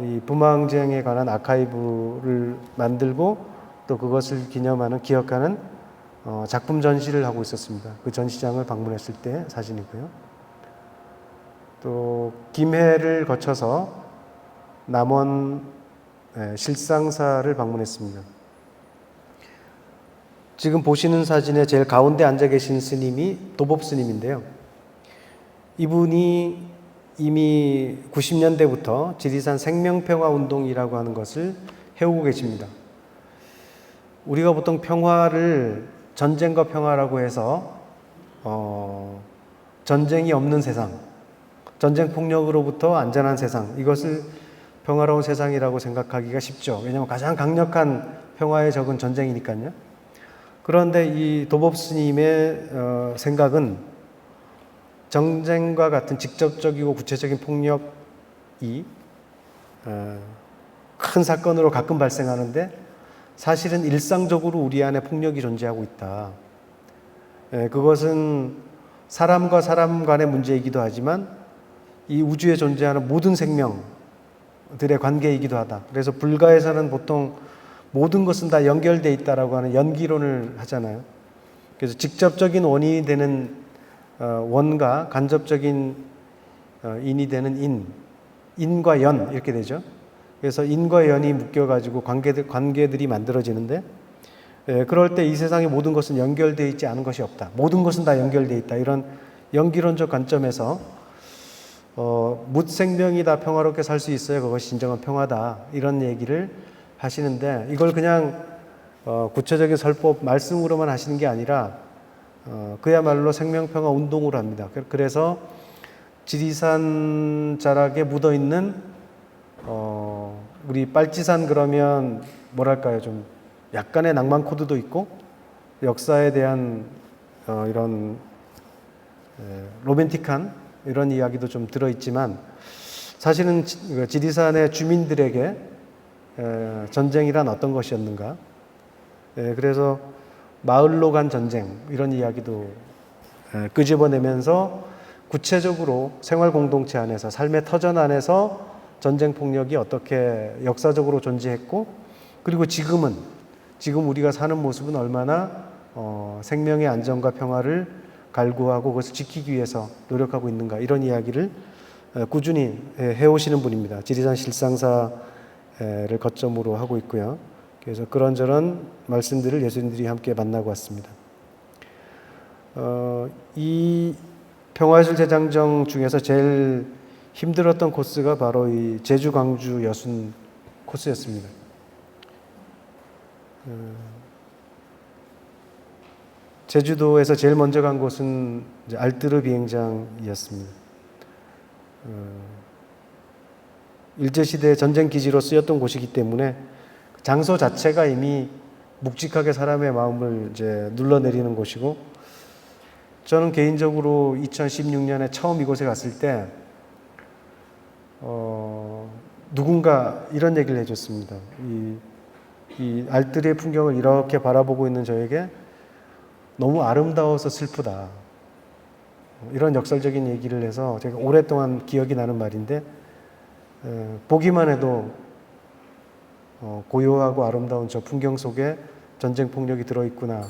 이 부마항쟁에 관한 아카이브를 만들고 또 그것을 기념하는 기억하는 작품 전시를 하고 있었습니다. 그 전시장을 방문했을 때 사진이고요. 또 김해를 거쳐서 남원 실상사를 방문했습니다. 지금 보시는 사진의 제일 가운데 앉아 계신 스님이 도법 스님인데요. 이분이 이미 90년대부터 지리산 생명평화운동이라고 하는 것을 해오고 계십니다. 우리가 보통 평화를 전쟁과 평화라고 해서 전쟁이 없는 세상, 전쟁 폭력으로부터 안전한 세상, 이것을 평화로운 세상이라고 생각하기가 쉽죠. 왜냐하면 가장 강력한 평화의 적은 전쟁이니까요. 그런데 이 도법 스님의 생각은 전쟁과 같은 직접적이고 구체적인 폭력이 큰 사건으로 가끔 발생하는데 사실은 일상적으로 우리 안에 폭력이 존재하고 있다. 그것은 사람과 사람 간의 문제이기도 하지만 이 우주에 존재하는 모든 생명들의 관계이기도 하다. 그래서 불가에서는 보통 모든 것은 다 연결되어 있다라고 하는 연기론을 하잖아요. 그래서 직접적인 원인이 되는 원과 간접적인 인이 되는 인과 연 이렇게 되죠. 그래서 인과 연이 묶여가지고 관계들이 만들어지는데 그럴 때 이 세상의 모든 것은 연결되어 있지 않은 것이 없다. 모든 것은 다 연결되어 있다. 이런 연기론적 관점에서 무생명이 다 평화롭게 살 수 있어야 그것이 진정한 평화다. 이런 얘기를 하시는데 이걸 그냥 구체적인 설법 말씀으로만 하시는 게 아니라 그야말로 생명평화 운동을 합니다. 그래서 지리산 자락에 묻어있는 우리 빨치산 그러면 뭐랄까요, 좀 약간의 낭만 코드도 있고 역사에 대한 이런 로맨틱한 이런 이야기도 좀 들어있지만 사실은 지리산의 주민들에게 전쟁이란 어떤 것이었는가, 그래서 마을로 간 전쟁 이런 이야기도 끄집어내면서 구체적으로 생활 공동체 안에서 삶의 터전 안에서 전쟁 폭력이 어떻게 역사적으로 존재했고, 그리고 지금 우리가 사는 모습은 얼마나 생명의 안전과 평화를 갈구하고 그것을 지키기 위해서 노력하고 있는가, 이런 이야기를 꾸준히 해오시는 분입니다. 지리산 실상사를 거점으로 하고 있고요. 그래서 그런저런 말씀들을 예수님들이 함께 만나고 왔습니다. 이 평화예술 대장정 중에서 제일 힘들었던 코스가 바로 이 제주, 광주, 여순 코스였습니다. 제주도에서 제일 먼저 간 곳은 이제 알뜨르 비행장이었습니다. 일제시대 전쟁 기지로 쓰였던 곳이기 때문에 장소 자체가 이미 묵직하게 사람의 마음을 이제 눌러내리는 곳이고, 저는 개인적으로 2016년에 처음 이곳에 갔을 때 누군가 이런 얘기를 해줬습니다. 이 알뜨르의 풍경을 이렇게 바라보고 있는 저에게 너무 아름다워서 슬프다, 이런 역설적인 얘기를 해서 제가 오랫동안 기억이 나는 말인데, 보기만 해도 고요하고 아름다운 저 풍경 속에 전쟁 폭력이 들어있구나,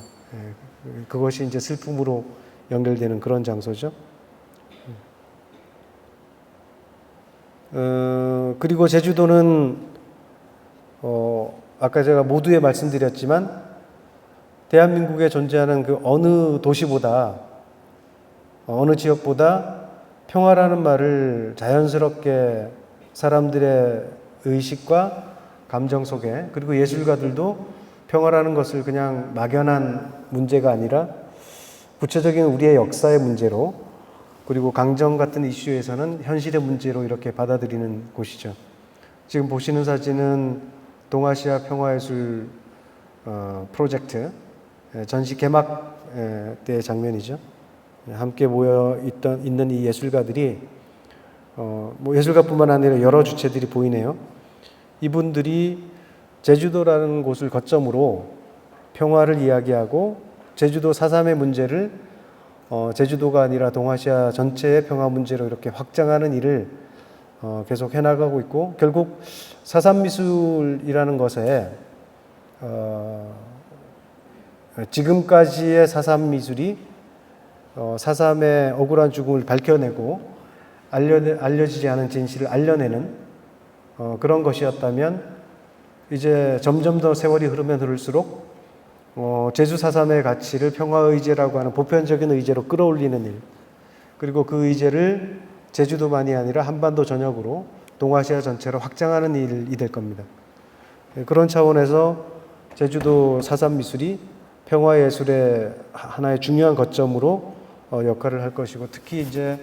그것이 이제 슬픔으로 연결되는 그런 장소죠. 그리고 제주도는 아까 제가 모두에 말씀드렸지만 대한민국에 존재하는 그 어느 도시보다, 어느 지역보다 평화라는 말을 자연스럽게 사람들의 의식과 감정 속에, 그리고 예술가들도 평화라는 것을 그냥 막연한 문제가 아니라 구체적인 우리의 역사의 문제로, 그리고 강정 같은 이슈에서는 현실의 문제로 이렇게 받아들이는 곳이죠. 지금 보시는 사진은 동아시아 평화예술 프로젝트 전시 개막 때의 장면이죠. 함께 모여 있는 이 예술가들이 뭐 예술가뿐만 아니라 여러 주체들이 보이네요. 이분들이 제주도라는 곳을 거점으로 평화를 이야기하고 제주도 4.3의 문제를 제주도가 아니라 동아시아 전체의 평화 문제로 이렇게 확장하는 일을 계속 해나가고 있고, 결국 4.3 미술이라는 것에 지금까지의 4.3 미술이 4.3의 억울한 죽음을 밝혀내고 알려지지 않은 진실을 알려내는 그런 것이었다면, 이제 점점 더 세월이 흐르면 흐를수록 제주 4.3의 가치를 평화의제라고 하는 보편적인 의제로 끌어올리는 일, 그리고 그 의제를 제주도만이 아니라 한반도 전역으로 동아시아 전체로 확장하는 일이 될 겁니다. 그런 차원에서 제주도 4.3 미술이 평화예술의 하나의 중요한 거점으로 역할을 할 것이고, 특히 이제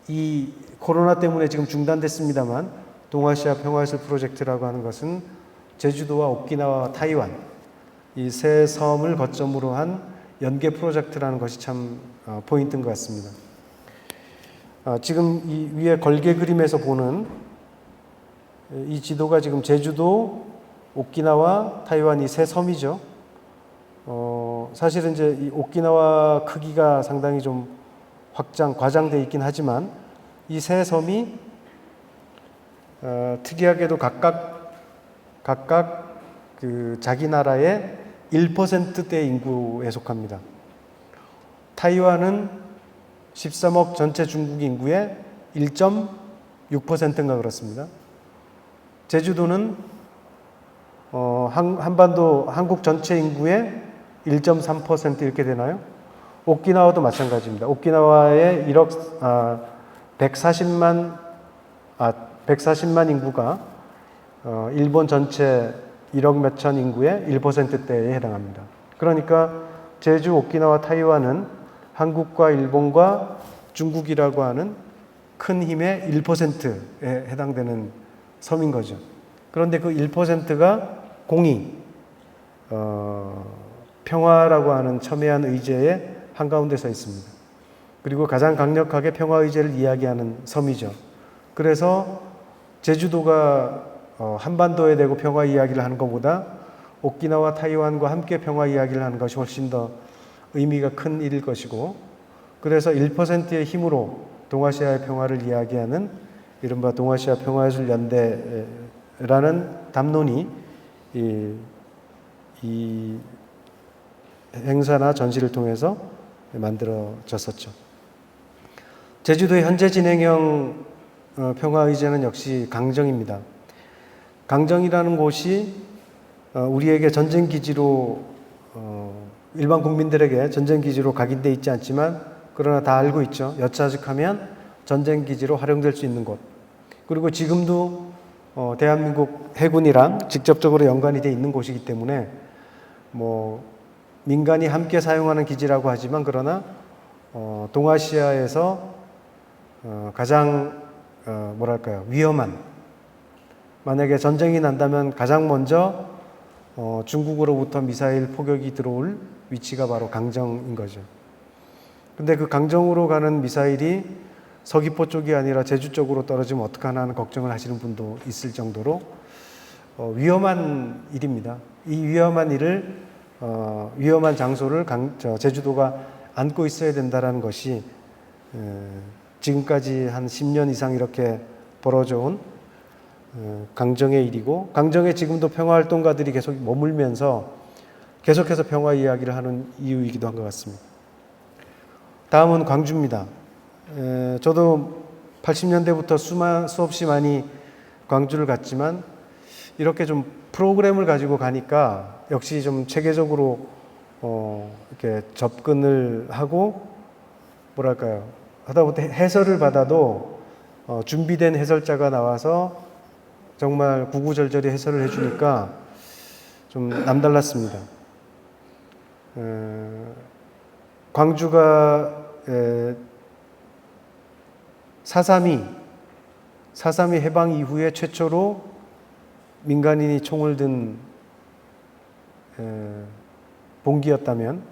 이 코로나 때문에 지금 중단됐습니다만 동아시아 평화예술 프로젝트라고 하는 것은 제주도와 오키나와와 타이완 이 세 섬을 거점으로 한 연계 프로젝트라는 것이 참 포인트인 것 같습니다. 지금 이 위에 걸개 그림에서 보는 이 지도가 지금 제주도, 오키나와, 타이완 이 세 섬이죠. 사실은 이제 이 오키나와 크기가 상당히 좀 과장되어 있긴 하지만 이 세 섬이 특이하게도 각각 그 자기 나라의 1%대 인구에 속합니다. 타이완은 13억 전체 중국 인구의 1.6%인가 그렇습니다. 제주도는 한반도 한국 전체 인구의 1.3% 이렇게 되나요? 오키나와도 마찬가지입니다. 오키나와의 140만 인구가 일본 전체 1억 몇천 인구의 1%대에 해당합니다. 그러니까 제주, 오키나와, 타이완은 한국과 일본과 중국이라고 하는 큰 힘의 1%에 해당되는 섬인 거죠. 그런데 그 1%가 공이 평화라고 하는 첨예한 의제의 한가운데 서 있습니다. 그리고 가장 강력하게 평화 의제를 이야기하는 섬이죠. 그래서 제주도가 한반도에 대고 평화 이야기를 하는 것보다 오키나와 타이완과 함께 평화 이야기를 하는 것이 훨씬 더 의미가 큰 일일 것이고, 그래서 1%의 힘으로 동아시아의 평화를 이야기하는 이른바 동아시아 평화예술연대라는 담론이 이 행사나 전시를 통해서 만들어졌었죠. 제주도의 현재 진행형 평화의제는 역시 강정입니다. 강정이라는 곳이 우리에게 전쟁기지로 일반 국민들에게 전쟁기지로 각인되어 있지 않지만 그러나 다 알고 있죠. 여차적하면 전쟁기지로 활용될 수 있는 곳. 그리고 지금도 대한민국 해군이랑 직접적으로 연관이 되어 있는 곳이기 때문에 민간이 함께 사용하는 기지라고 하지만 그러나 동아시아에서 가장 위험한, 만약에 전쟁이 난다면 가장 먼저 중국으로부터 미사일 포격이 들어올 위치가 바로 강정인 거죠. 근데 그 강정으로 가는 미사일이 서귀포 쪽이 아니라 제주 쪽으로 떨어지면 어떡하나 하는 걱정을 하시는 분도 있을 정도로 위험한 일입니다. 이 위험한 일을 위험한 장소를 제주도가 안고 있어야 된다는 것이 지금까지 한 10년 이상 이렇게 벌어져 온 강정의 일이고, 강정에 지금도 평화활동가들이 계속 머물면서 계속해서 평화 이야기를 하는 이유이기도 한 것 같습니다. 다음은 광주입니다. 저도 80년대부터 수없이 많이 광주를 갔지만 이렇게 좀 프로그램을 가지고 가니까 역시 좀 체계적으로 이렇게 접근을 하고 하다못해 해설을 받아도 준비된 해설자가 나와서 정말 구구절절히 해설을 해주니까 좀 남달랐습니다. 광주가 4.32 해방 이후에 최초로 민간인이 총을 든 봉기였다면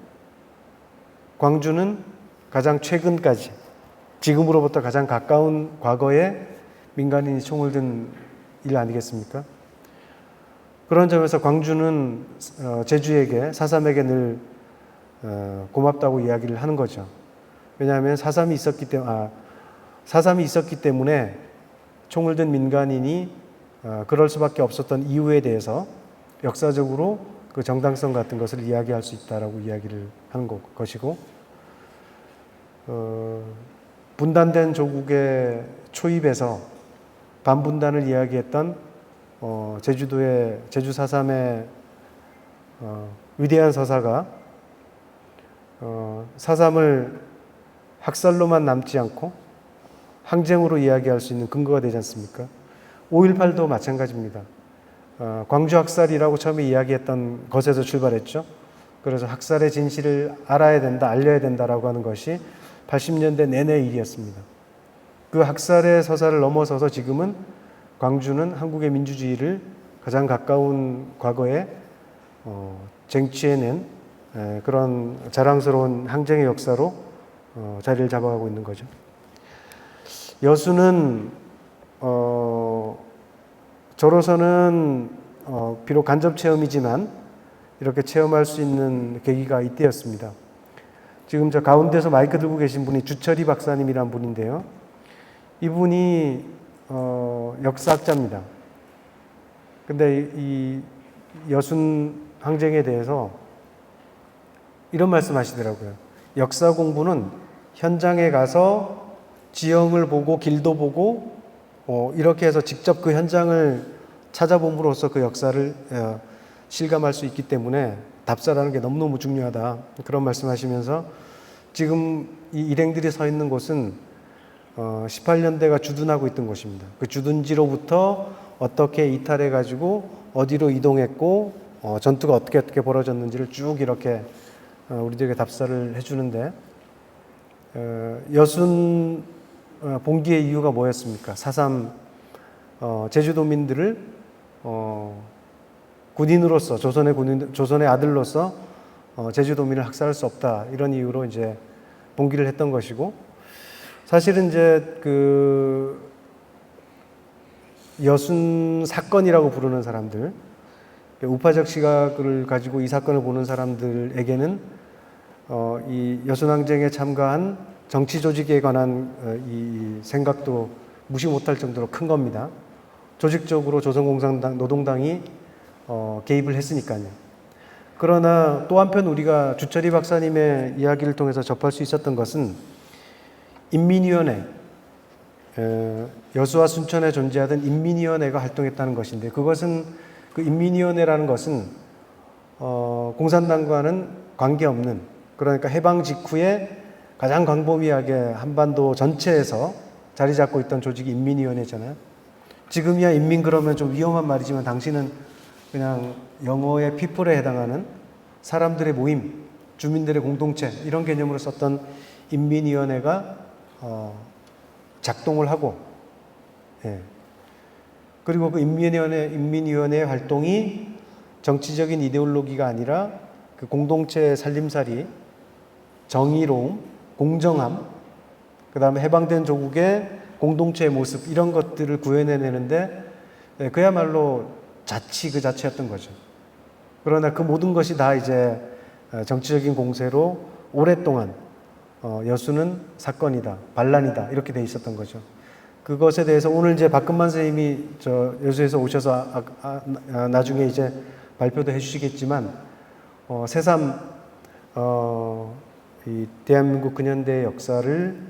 광주는 가장 최근까지, 지금으로부터 가장 가까운 과거에 민간인이 총을 든 일 아니겠습니까? 그런 점에서 광주는 제주에게, 4.3에게 늘 고맙다고 이야기를 하는 거죠. 왜냐하면 4.3이 있었기 때문에 총을 든 민간인이 그럴 수밖에 없었던 이유에 대해서 역사적으로 그 정당성 같은 것을 이야기할 수 있다라고 이야기를 하는 것이고, 분단된 조국의 초입에서 반분단을 이야기했던 제주 4.3의 위대한 서사가 4.3을 학살로만 남지 않고 항쟁으로 이야기할 수 있는 근거가 되지 않습니까? 5.18도 마찬가지입니다. 광주 학살이라고 처음에 이야기했던 것에서 출발했죠. 그래서 학살의 진실을 알아야 된다, 알려야 된다라고 하는 것이 80년대 내내 일이었습니다. 그 학살의 서사를 넘어서서 지금은 광주는 한국의 민주주의를 가장 가까운 과거에 쟁취해낸 그런 자랑스러운 항쟁의 역사로 자리를 잡아가고 있는 거죠. 여수는 저로서는 비록 간접 체험이지만 이렇게 체험할 수 있는 계기가 이때였습니다. 지금 저 가운데서 마이크 들고 계신 분이 주철희 박사님이란 분인데요. 이분이 역사학자입니다. 근데 이 여순 항쟁에 대해서 이런 말씀 하시더라고요. 역사 공부는 현장에 가서 지형을 보고 길도 보고 이렇게 해서 직접 그 현장을 찾아봄으로써 그 역사를 실감할 수 있기 때문에 답사라는 게 너무너무 중요하다. 그런 말씀하시면서 지금 이 일행들이 서 있는 곳은 18년대가 주둔하고 있던 곳입니다. 그 주둔지로부터 어떻게 이탈해가지고 어디로 이동했고 전투가 어떻게 벌어졌는지를 쭉 이렇게 우리들에게 답사를 해주는데, 여순 봉기의 이유가 뭐였습니까? 4.3 제주도민들을 군인으로서, 조선의 아들로서 제주도민을 학살할 수 없다. 이런 이유로 이제 봉기를 했던 것이고, 사실은 이제 그 여순 사건이라고 부르는 사람들, 우파적 시각을 가지고 이 사건을 보는 사람들에게는 이 여순항쟁에 참가한 정치 조직에 관한 이 생각도 무시 못할 정도로 큰 겁니다. 조직적으로 조선공산당, 노동당이 개입을 했으니까요. 그러나 또 한편 우리가 주철이 박사님의 이야기를 통해서 접할 수 있었던 것은 인민위원회, 여수와 순천에 존재하던 인민위원회가 활동했다는 것인데, 그것은 그 인민위원회라는 것은 공산당과는 관계없는, 그러니까 해방 직후에 가장 광범위하게 한반도 전체에서 자리 잡고 있던 조직이 인민위원회잖아요. 지금이야 인민 그러면 좀 위험한 말이지만 당시는 그냥 영어의 people에 해당하는 사람들의 모임, 주민들의 공동체 이런 개념으로 썼던 인민위원회가 작동을 하고, 그리고 그 인민위원회 활동이 정치적인 이데올로기가 아니라 그 공동체의 살림살이, 정의로움, 공정함, 그 다음에 해방된 조국의 공동체의 모습 이런 것들을 구현해내는데 그야말로 자치 그 자체였던 거죠. 그러나 그 모든 것이 다 이제 정치적인 공세로 오랫동안 여수는 사건이다, 반란이다 이렇게 돼 있었던 거죠. 그것에 대해서 오늘 이제 박근만 선생님이 저 여수에서 오셔서 나중에 이제 발표도 해주시겠지만 새삼 이 대한민국 근현대의 역사를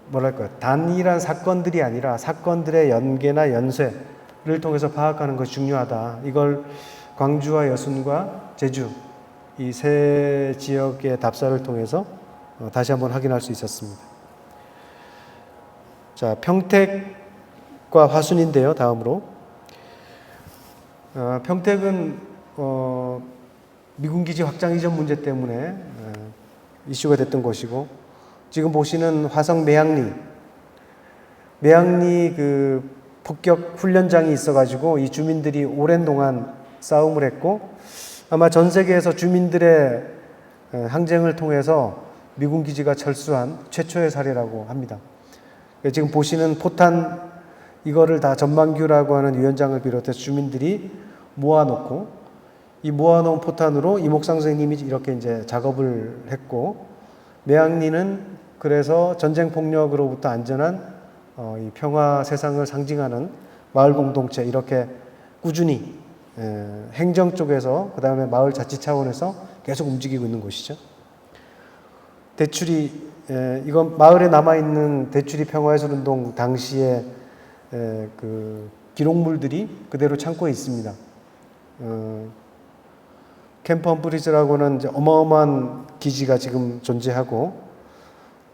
뭐랄까요, 단일한 사건들이 아니라 사건들의 연계나 연쇄를 통해서 파악하는 것이 중요하다. 이걸 광주와 여순과 제주 이 세 지역의 답사를 통해서 다시 한번 확인할 수 있었습니다. 자, 평택과 화순인데요. 다음으로 평택은 미군 기지 확장 이전 문제 때문에 이슈가 됐던 곳이고, 지금 보시는 화성 매양리 그 폭격 훈련장이 있어가지고 이 주민들이 오랜 동안 싸움을 했고, 아마 전 세계에서 주민들의 항쟁을 통해서 미군 기지가 철수한 최초의 사례라고 합니다. 지금 보시는 포탄 이거를 다 전만규라고 하는 위원장을 비롯해서 주민들이 모아놓고, 이 모아놓은 포탄으로 이목상 선생님이 이렇게 이제 작업을 했고, 매양리는 그래서 전쟁 폭력으로부터 안전한 이 평화 세상을 상징하는 마을 공동체 이렇게 꾸준히 행정 쪽에서 그 다음에 마을 자치 차원에서 계속 움직이고 있는 곳이죠. 대출이 이건 마을에 남아 있는 대출이 평화예술운동 당시에 그 기록물들이 그대로 창고에 있습니다. 캠프 험브리즈라고는 이제 어마어마한 기지가 지금 존재하고,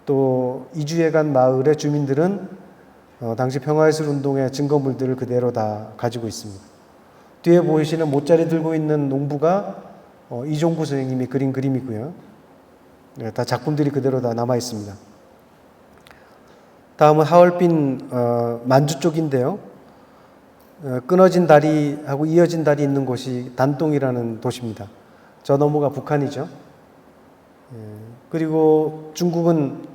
또 이주해간 마을의 주민들은 당시 평화예술운동의 증거물들을 그대로 다 가지고 있습니다. 뒤에 보이시는 모짜리 들고 있는 농부가 이종구 선생님이 그린 그림이고요. 다 작품들이 그대로 다 남아 있습니다. 다음은 하얼빈 만주 쪽인데요. 끊어진 다리하고 이어진 다리 있는 곳이 단동이라는 도시입니다. 저 너머가 북한이죠. 그리고 중국은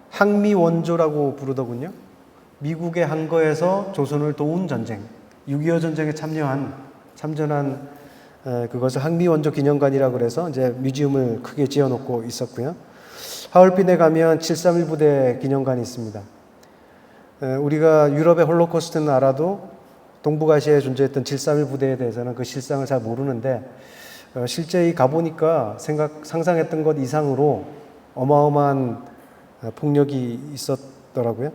항미원조라고 부르더군요. 미국의 항거에서 조선을 도운 전쟁, 6.25 전쟁에 참전한 그것을 항미원조 기념관이라고 그래서 이제 뮤지엄을 크게 지어놓고 있었고요. 하얼빈에 가면 731 부대 기념관이 있습니다. 우리가 유럽의 홀로코스트는 알아도 동북아시아에 존재했던 731 부대에 대해서는 그 실상을 잘 모르는데, 실제 가보니까 상상했던 것 이상으로 어마어마한 폭력이 있었더라고요.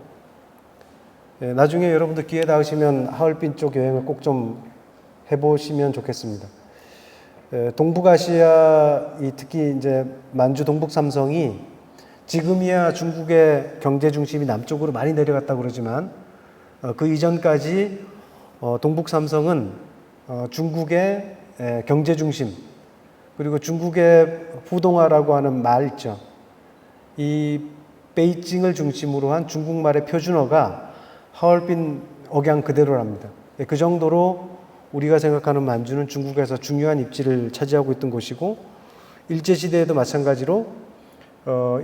나중에 여러분들 기회 닿으시면 하얼빈 쪽 여행을 꼭 좀 해보시면 좋겠습니다. 동북아시아, 특히 이제 만주 동북 삼성이 지금이야 중국의 경제 중심이 남쪽으로 많이 내려갔다고 그러지만 그 이전까지 동북 삼성은 중국의 경제 중심, 그리고 중국의 후동화라고 하는 말 있죠. 이 베이징을 중심으로 한 중국말의 표준어가 하얼빈 억양 그대로랍니다. 그 정도로 우리가 생각하는 만주는 중국에서 중요한 입지를 차지하고 있던 곳이고, 일제시대에도 마찬가지로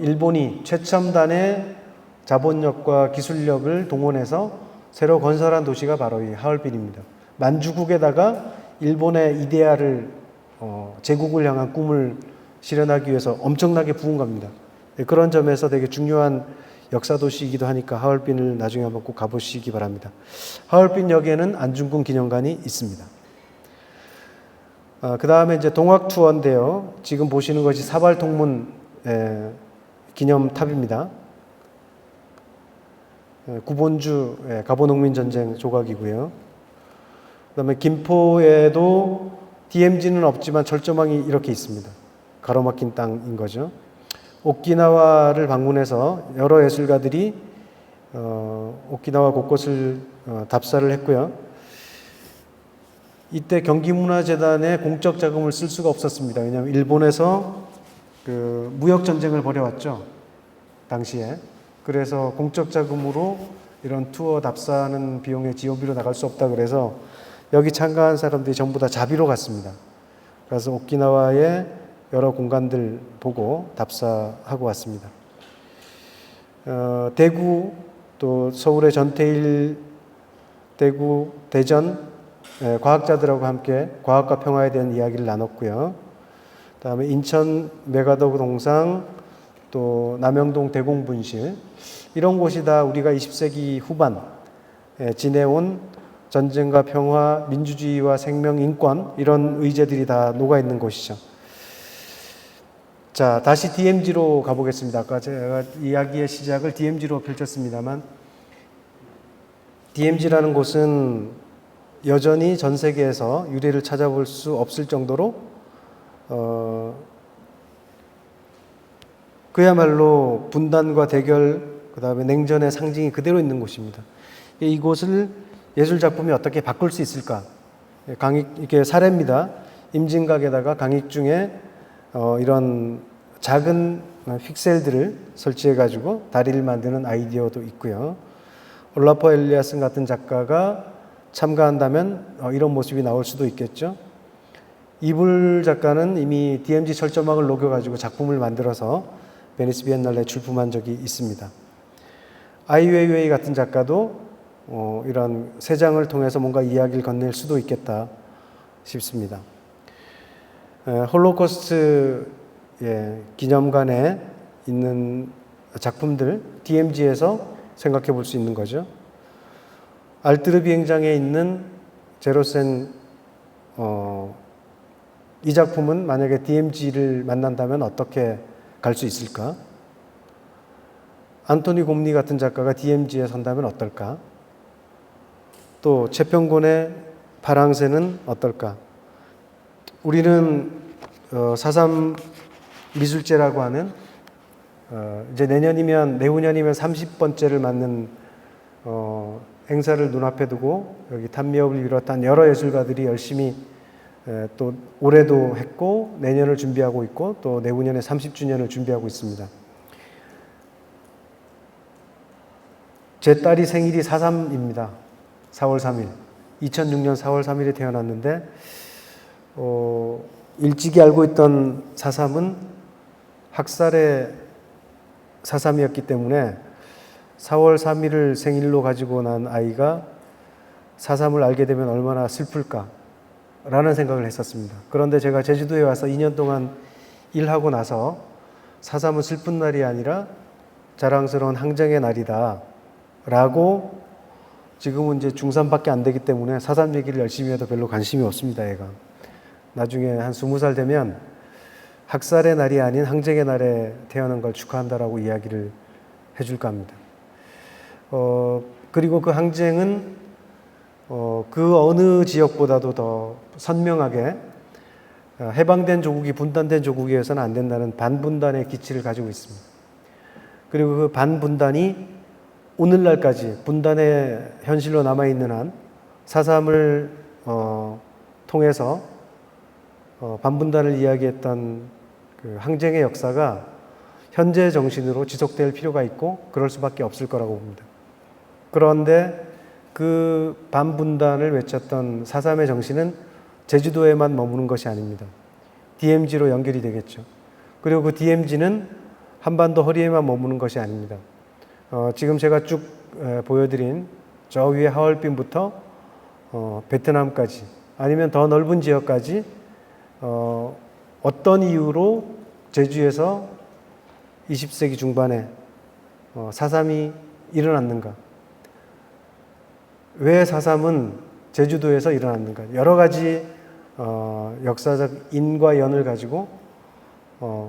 일본이 최첨단의 자본력과 기술력을 동원해서 새로 건설한 도시가 바로 이 하얼빈입니다. 만주국에다가 일본의 이데아를 제국을 향한 꿈을 실현하기 위해서 엄청나게 부은 겁니다. 그런 점에서 되게 중요한 역사 도시이기도 하니까 하얼빈을 나중에 한번 꼭 가보시기 바랍니다. 하얼빈역에는 안중근 기념관이 있습니다. 그 다음에 이제 동학 투어인데요. 지금 보시는 것이 사발통문 기념탑입니다. 구본주 가보농민전쟁 조각이고요. 그 다음에 김포에도 DMZ는 없지만 철조망이 이렇게 있습니다. 가로막힌 땅인 거죠. 오키나와를 방문해서 여러 예술가들이 오키나와 곳곳을 답사를 했고요. 이때 경기문화재단에 공적 자금을 쓸 수가 없었습니다. 왜냐하면 일본에서 그 무역 전쟁을 벌여왔죠. 당시에. 그래서 공적 자금으로 이런 투어 답사하는 비용의 지원비로 나갈 수 없다 그래서 여기 참가한 사람들이 전부 다 자비로 갔습니다. 그래서 오키나와의 여러 공간들 보고 답사하고 왔습니다. 대구, 또 서울의 전태일, 대구, 대전 과학자들하고 함께 과학과 평화에 대한 이야기를 나눴고요. 그다음에 인천 메가더 동상, 또 남영동 대공분실, 이런 곳이 다 우리가 20세기 후반 지내온 전쟁과 평화, 민주주의와 생명, 인권, 이런 의제들이 다 녹아있는 곳이죠. 자, 다시 DMZ로 가보겠습니다. 아까 제가 이야기의 시작을 DMZ로 펼쳤습니다만, DMZ라는 곳은 여전히 전 세계에서 유래를 찾아볼 수 없을 정도로 그야말로 분단과 대결, 그 다음에 냉전의 상징이 그대로 있는 곳입니다. 이곳을 예술 작품이 어떻게 바꿀 수 있을까? 이게 사례입니다. 임진각에다가 강익 중에 이런 작은 픽셀들을 설치해가지고 다리를 만드는 아이디어도 있고요. 올라프 엘리아슨 같은 작가가 참가한다면 이런 모습이 나올 수도 있겠죠. 이불 작가는 이미 DMZ 철조망을 녹여가지고 작품을 만들어서 베니스 비엔날레에 출품한 적이 있습니다. 아이웨이웨이 같은 작가도 이런 세 장을 통해서 뭔가 이야기를 건넬 수도 있겠다 싶습니다. 홀로코스트 기념관에 있는 작품들, DMZ에서 생각해 볼 수 있는 거죠. 알트르 비행장에 있는 제로센 이 작품은 만약에 DMZ를 만난다면 어떻게 갈 수 있을까? 안토니 곰니 같은 작가가 DMZ에 선다면 어떨까? 또 채평곤의 파랑새는 어떨까? 우리는 4.3 미술제라고 하는 이제 내후년이면 30번째를 맞는 행사를 눈앞에 두고 여기 탄미업을 비롯한 여러 예술가들이 열심히 또 올해도 했고 내년을 준비하고 있고 또 내후년에 30주년을 준비하고 있습니다. 제 딸이 생일이 4.3입니다. 4월 3일. 2006년 4월 3일에 태어났는데 일찍이 알고 있던 4.3은 학살의 4.3이었기 때문에 4월 3일을 생일로 가지고 난 아이가 4.3을 알게 되면 얼마나 슬플까 라는 생각을 했었습니다. 그런데 제가 제주도에 와서 2년 동안 일하고 나서 4.3은 슬픈 날이 아니라 자랑스러운 항쟁의 날이다 라고, 지금은 이제 중3밖에 안 되기 때문에 4.3 얘기를 열심히 해도 별로 관심이 없습니다, 얘가. 나중에 한 20살 되면 학살의 날이 아닌 항쟁의 날에 태어난 걸 축하한다라고 이야기를 해줄까 합니다. 그리고 그 항쟁은 그 어느 지역보다도 더 선명하게 해방된 조국이 분단된 조국에 해서는 안 된다는 반분단의 기치를 가지고 있습니다. 그리고 그 반분단이 오늘날까지 분단의 현실로 남아있는 한 4.3을 통해서 반분단을 이야기했던 그 항쟁의 역사가 현재 정신으로 지속될 필요가 있고 그럴 수밖에 없을 거라고 봅니다. 그런데 그 반분단을 외쳤던 4.3의 정신은 제주도에만 머무는 것이 아닙니다. DMZ로 연결이 되겠죠. 그리고 그 DMZ는 한반도 허리에만 머무는 것이 아닙니다. 지금 제가 쭉 보여드린 저 위에 하얼빈부터 베트남까지 아니면 더 넓은 지역까지 어떤 이유로 제주에서 20세기 중반에 4.3이 일어났는가? 왜 4.3은 제주도에서 일어났는가? 여러 가지 역사적 인과 연을 가지고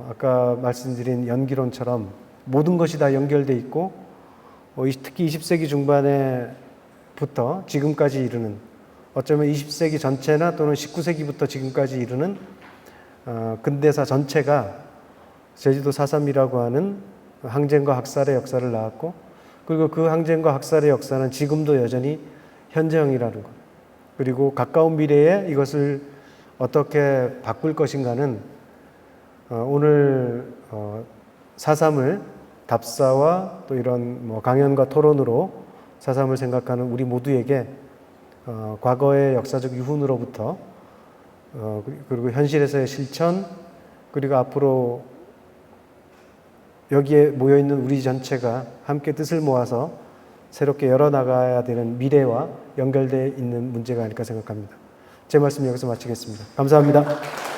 아까 말씀드린 연기론처럼 모든 것이 다 연결돼 있고 특히 20세기 중반에부터 지금까지 이르는 어쩌면 20세기 전체나 또는 19세기부터 지금까지 이르는 근대사 전체가 제주도 4.3이라고 하는 항쟁과 학살의 역사를 낳았고 그리고 그 항쟁과 학살의 역사는 지금도 여전히 현재형이라는 것. 그리고 가까운 미래에 이것을 어떻게 바꿀 것인가는 오늘 4.3을 답사와 또 이런 강연과 토론으로 4.3을 생각하는 우리 모두에게 과거의 역사적 유훈으로부터 그리고 현실에서의 실천 그리고 앞으로 여기에 모여있는 우리 전체가 함께 뜻을 모아서 새롭게 열어나가야 되는 미래와 연결되어 있는 문제가 아닐까 생각합니다. 제 말씀 여기서 마치겠습니다. 감사합니다.